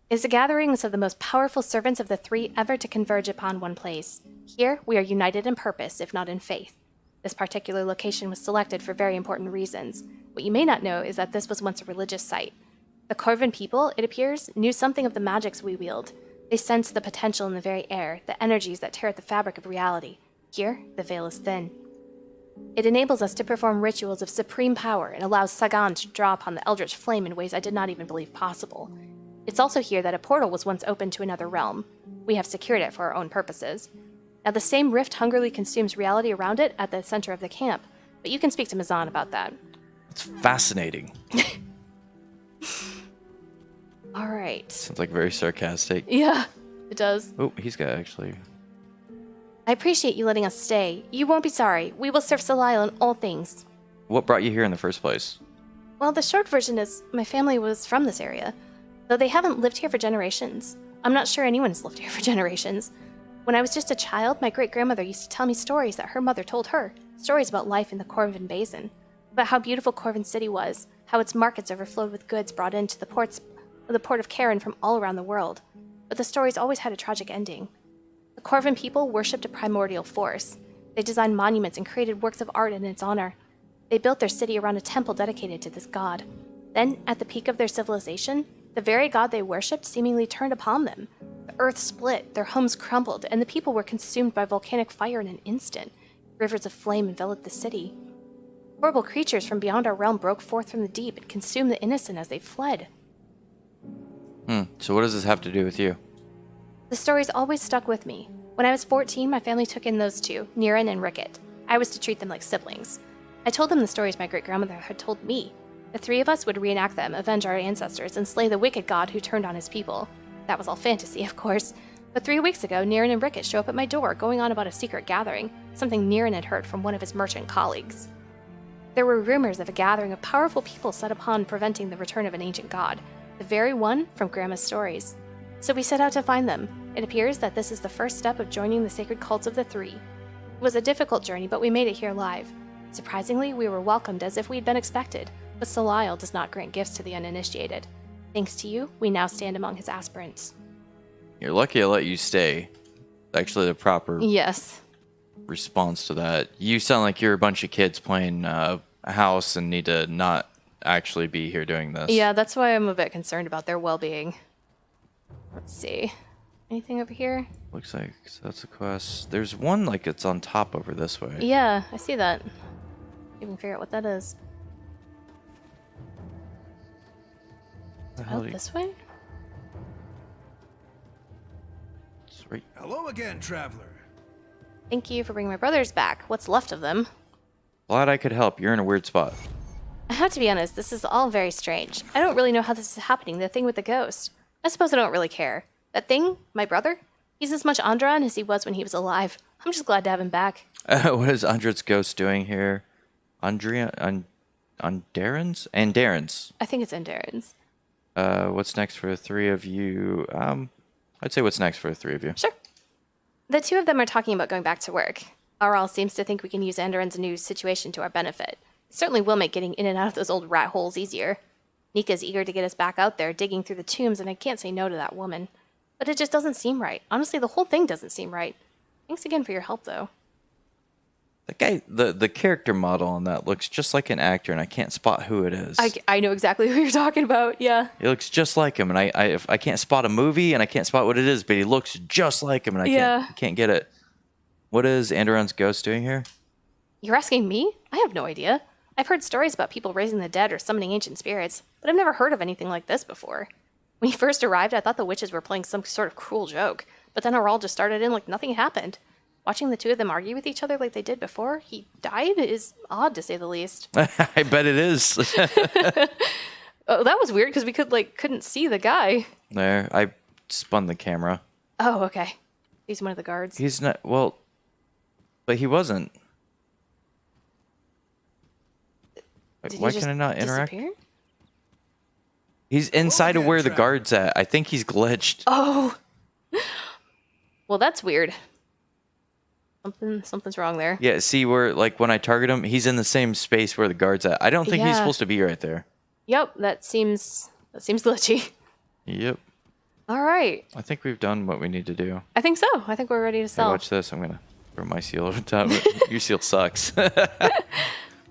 It's a gathering of the most powerful servants of the three ever to converge upon one place. Here, we are united in purpose, if not in faith. This particular location was selected for very important reasons. What you may not know is that this was once a religious site. The Corvan people, it appears, knew something of the magics we wield. They sensed the potential in the very air, the energies that tear at the fabric of reality. Here, the veil is thin. It enables us to perform rituals of supreme power and allows Sagan to draw upon the eldritch flame in ways I did not even believe possible. It's also here that a portal was once opened to another realm. We have secured it for our own purposes. Now, the same rift hungrily consumes reality around it at the center of the camp, but you can speak to Mazan about that. It's fascinating. All right. Sounds like very sarcastic. Yeah, it does. Oh, he's got actually... I appreciate you letting us stay. You won't be sorry. We will serve SOLAEL in all things. What brought you here in the first place? Well, the short version is my family was from this area, though they haven't lived here for generations. I'm not sure anyone's lived here for generations. When I was just a child, my great-grandmother used to tell me stories that her mother told her, stories about life in the Corvan Basin, about how beautiful Corvan City was, how its markets overflowed with goods brought into the port of Cairan from all around the world. But the stories always had a tragic ending. The Corvan people worshipped a primordial force. They designed monuments and created works of art in its honor. They built their city around a temple dedicated to this god. Then, at the peak of their civilization, the very god they worshipped seemingly turned upon them. The earth split, their homes crumbled, and the people were consumed by volcanic fire in an instant. Rivers of flame enveloped the city. Horrible creatures from beyond our realm broke forth from the deep and consumed the innocent as they fled. So what does this have to do with you? The stories always stuck with me. When I was 14, my family took in those two, Niran and Ricket. I was to treat them like siblings. I told them the stories my great-grandmother had told me. The three of us would reenact them, avenge our ancestors, and slay the wicked god who turned on his people. That was all fantasy, of course. But 3 weeks ago, Niran and Ricket show up at my door, going on about a secret gathering, something Niran had heard from one of his merchant colleagues. There were rumors of a gathering of powerful people set upon preventing the return of an ancient god, the very one from Grandma's stories. So we set out to find them. It appears that this is the first step of joining the sacred cults of the three. It was a difficult journey, but we made it here alive. Surprisingly, we were welcomed as if we'd been expected, but SOLAEL does not grant gifts to the uninitiated. Thanks to you, we now stand among his aspirants. You're lucky I let you stay. Actually, the proper Yes. response to that. You sound like you're a bunch of kids playing a house and need to not actually be here doing this. Yeah, that's why I'm a bit concerned about their well-being. Let's see. Anything over here? Looks like that's a quest. There's one like it's on top over this way. Yeah, I see that. You can figure out what that is. The hell Out do you- this way? it's right- Hello again, traveler. Thank you for bringing my brothers back. What's left of them? Glad I could help. You're in a weird spot. I have to be honest, this is all very strange. I don't really know how this is happening, the thing with the ghost. I suppose I don't really care. That thing, my brother, he's as much Andran as he was when he was alive. I'm just glad to have him back. What is Andret's ghost doing here? Andarans? Andarans. I think it's Andarans. What's next for the three of you? I'd say what's next for the three of you. Sure. The two of them are talking about going back to work. Aural seems to think we can use Andaran's new situation to our benefit. It certainly will make getting in and out of those old rat holes easier. Nika's eager to get us back out there, digging through the tombs, and I can't say no to that woman. But it just doesn't seem right. Honestly, the whole thing doesn't seem right. Thanks again for your help, though. That guy, the character model on that looks just like an actor, and I can't spot who it is. I know exactly who you're talking about, yeah. He looks just like him, and I can't spot a movie, and I can't spot what it is, but he looks just like him, and I can't get it. What is Andaran's ghost doing here? You're asking me? I have no idea. I've heard stories about people raising the dead or summoning ancient spirits, but I've never heard of anything like this before. When he first arrived, I thought the witches were playing some sort of cruel joke, but then Aural just started in like nothing happened. Watching the two of them argue with each other like they did before he died is odd, to say the least. I bet it is. Oh, that was weird because we couldn't see the guy. There, I spun the camera. Oh, okay. He's one of the guards. He's not, well, but he wasn't. Did Why he just can I not interact? disappear? He's inside of where the guard's at. I think he's glitched. Oh. Well, that's weird. Something's wrong there. Yeah, see where, like, when I target him, he's in the same space where the guard's at. I don't think he's supposed to be right there. Yep, that seems glitchy. Yep. All right. I think we've done what we need to do. I think so. I think we're ready to Hey, sell. watch this. I'm going to throw my seal over the top. Your seal sucks.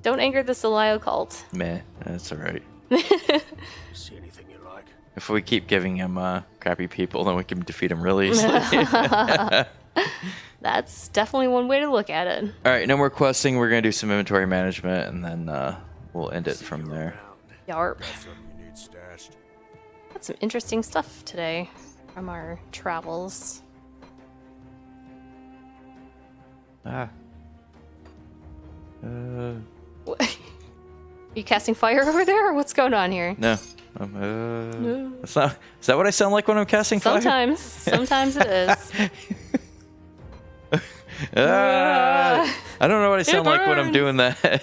Don't anger the SOLAEL cult. Meh, that's all right. See anything you like? If we keep giving him crappy people, then we can defeat him really easily. That's definitely one way to look at it. All right, no more questing. We're going to do some inventory management, and then we'll end it from there. Yarp. Something you need stashed. Got some interesting stuff today from our travels. Ah. What? You casting fire over there, or what's going on here? No. That's not, is that what I sound like when I'm casting fire? Sometimes it is. I don't know what I sound like when I'm burns. doing that.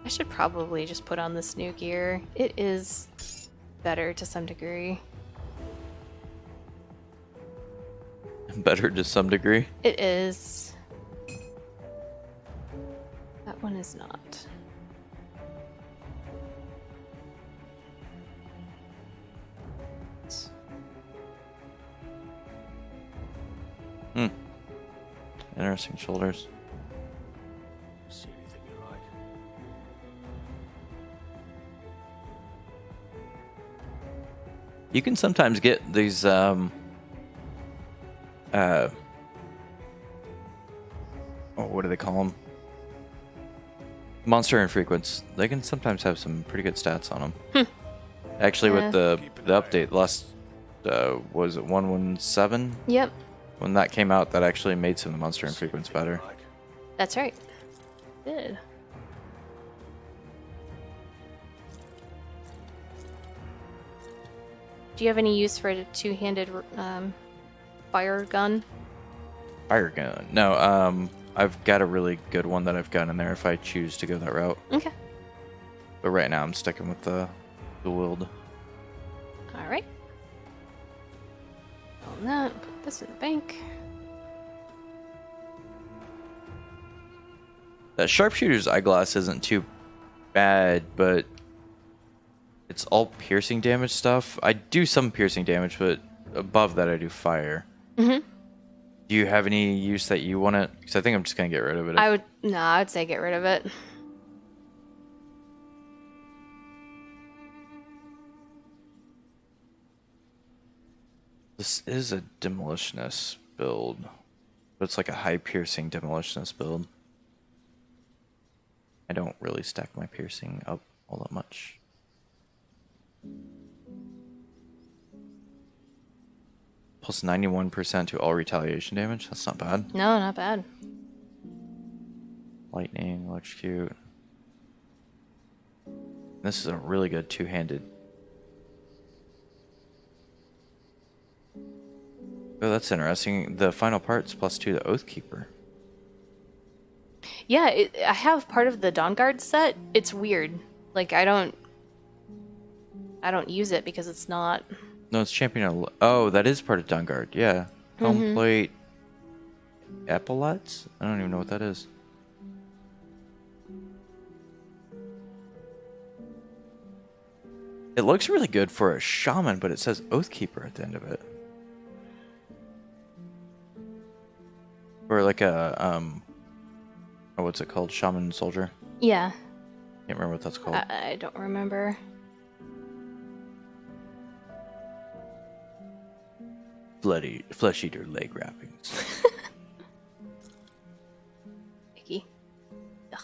I should probably just put on this new gear. It is better to some degree. Better to some degree. It is. That one is not. Interesting shoulders. See anything you like? You can sometimes get these oh, what do they call them? Monster infrequents. They can sometimes have some pretty good stats on them. Actually, with the update last, was it 117? Yep, When that came out, that actually made some of the monster infrequents better. Like? that's right. Did. Do you have any use for a two-handed fire gun? Fire gun. No, I've got a really good one that I've got in there if I choose to go that route. Okay. But right now I'm sticking with the wield. All right. On that, put this in the bank. That sharpshooter's eyeglass isn't too bad, but it's all piercing damage stuff. I do some piercing damage, but above that I do fire. Mm-hmm. Do you have any use that you want to? Because I think I'm just gonna get rid of it. I would say get rid of it. This is a demolitionist build, but it's like a high piercing demolitionist build. I don't really stack my piercing up all that much. Plus 91% to all retaliation damage. That's not bad. No, not bad. Lightning, electrocute. This is a really good two-handed Oh, that's interesting. The final part's +2 to Oathkeeper. Yeah, I have part of the Dawn Guard set. It's weird. Like I don't use it because it's not. No, it's Champion. Oh, that is part of Dungard. Yeah. Home plate. Epaulets? I don't even know what that is. It looks really good for a shaman, but it says Oathkeeper at the end of it. Or like a oh, what's it called? Shaman soldier. Yeah, Can't remember what that's called. I don't remember. Flesh eater leg wrappings. Icky. Ugh.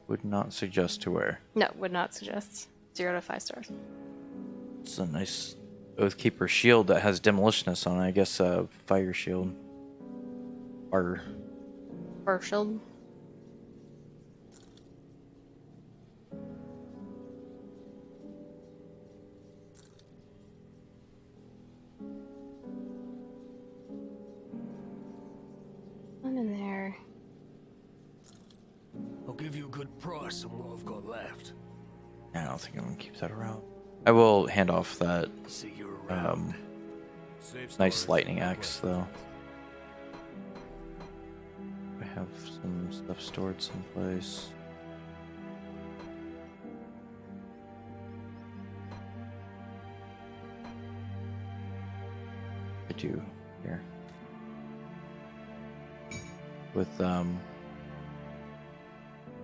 Would not suggest to wear. No, would not suggest. 0 to 5 stars. It's a nice Oathkeeper shield that has demolitionist on it. I guess fire shield. Or Or shield. One in there. I'll give you a good price on what I've got left. I don't think I'm gonna keep that around. I will hand off that See you around. nice lightning axe though. I have some stuff stored someplace. I do here. With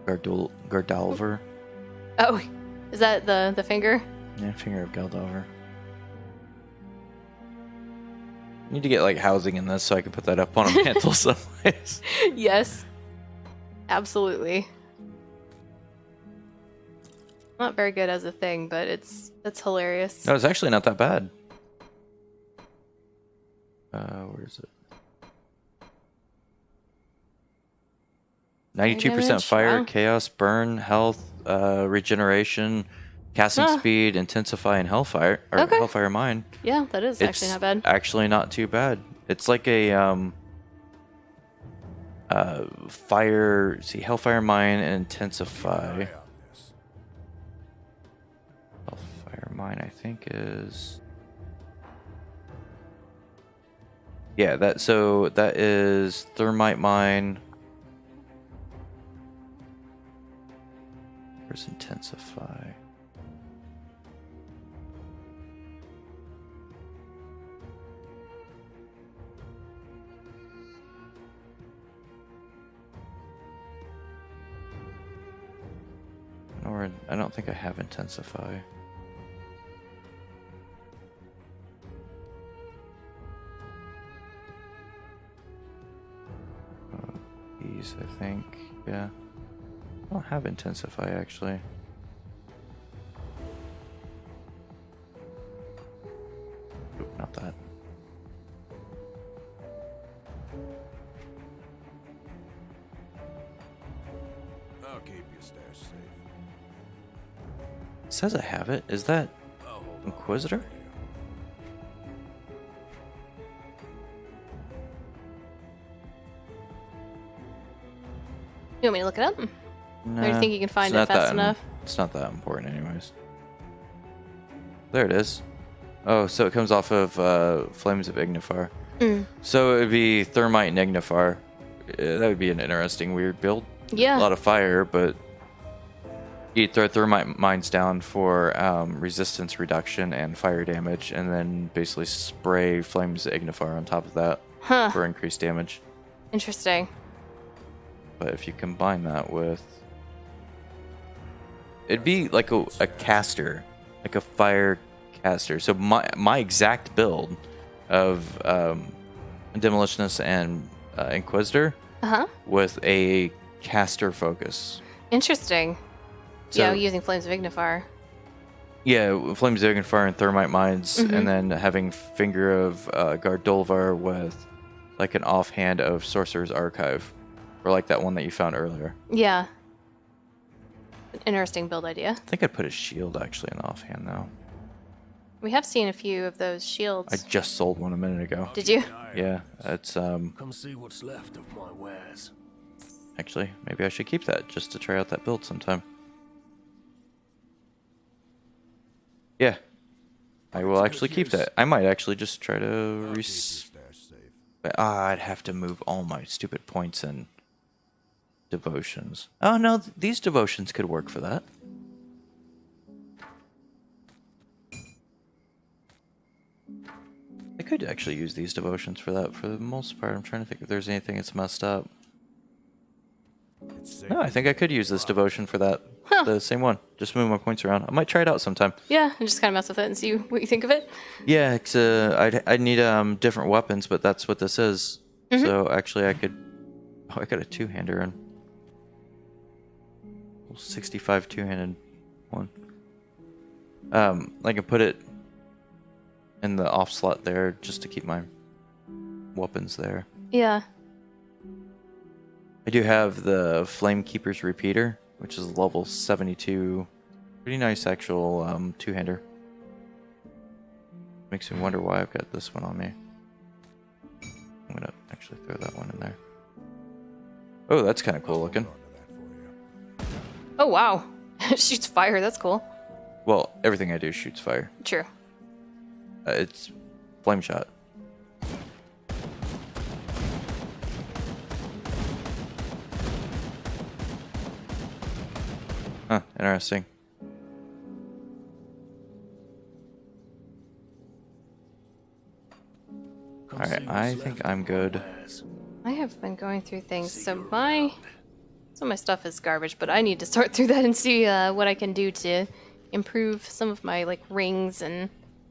Gardalver. Oh, is that the finger? Yeah, finger of Galdalver. Need to get like housing in this so I can put that up on a mantle someplace. Yes. Absolutely. Not very good as a thing, but it's hilarious. No, it's actually not that bad. Where is it? 92% damage? fire, Wow. chaos, burn, health, regeneration, casting speed, intensify, and hellfire. Or Okay. Hellfire mine. Yeah, that is actually not bad. Actually, not too bad. It's like a fire. See, hellfire mine and intensify. Eye on this. Hellfire mine, I think is. Yeah, that. So that is thermite mine. Where's intensify? Or I don't think I have intensify. These, I think, yeah. I don't have intensify actually. Oop, not that. I'll keep your stash safe. It says I have it. Is that I'll hold on Inquisitor? for you. You want me to look it up? Nah, Or do you think you can find it's it not fast that enough? It's not that important anyways. There it is. Oh, so it comes off of Flames of Ignifar. So it would be Thermite and Ignifar. That would be an interesting, weird build. Yeah. A lot of fire, but you throw Thermite mines down for resistance reduction and fire damage, and then basically spray Flames of Ignifar on top of that Huh. for increased damage. Interesting. But if you combine that with... It'd be like a caster. Like a fire caster. So my exact build of Demolitionist and Inquisitor Uh-huh. with a caster focus. Interesting. So- yeah, using Flames of Ignifar. Yeah, Flames of Ignifar and Thermite Mines, and then having Finger of Gardolvar with like an offhand of Sorcerer's Archive. Or like that one that you found earlier. Yeah. An interesting build idea. I think I'd put a shield actually in the offhand though. We have seen a few of those shields. I just sold one a minute ago. Did you? Yeah, it's Come see what's left of my wares. actually maybe I should keep that just to try out that build sometime. Yeah, I will actually keep that. I might actually just try to Keep your stash safe. I'd have to move all my stupid points and devotions. Oh no, these devotions could work for that. I could actually use these devotions for that for the most part. I'm trying to think if there's anything that's messed up. It's safe. No, I think I could use this devotion for that. The same one. Just move my points around. I might try it out sometime. Yeah, and just kind of mess with it and see what you think of it. Yeah, 'cause, I'd need different weapons, but that's what this is. So actually I could... Oh, I got a two-hander in. 65 two-handed one. I can put it in the off slot there just to keep my weapons there. Yeah. I do have the Flamekeeper's Repeater, which is level 72. Pretty nice actual two-hander. Makes me wonder why I've got this one on me. I'm gonna actually throw that one in there. Oh, that's kind of cool looking. Hold on to that for you. Oh, wow. It shoots fire. That's cool. Well, everything I do shoots fire. True. It's flame shot. Huh, interesting. Come Alright, see I what's think left I'm of my good. wares. I have been going through things. See So you my around. some of my stuff is garbage, but I need to sort through that and see what I can do to improve some of my like rings and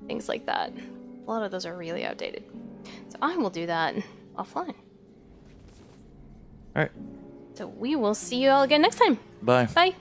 things like that. A lot of those are really outdated. So I will do that offline. Alright, So we will see you all again next time. bye. Bye.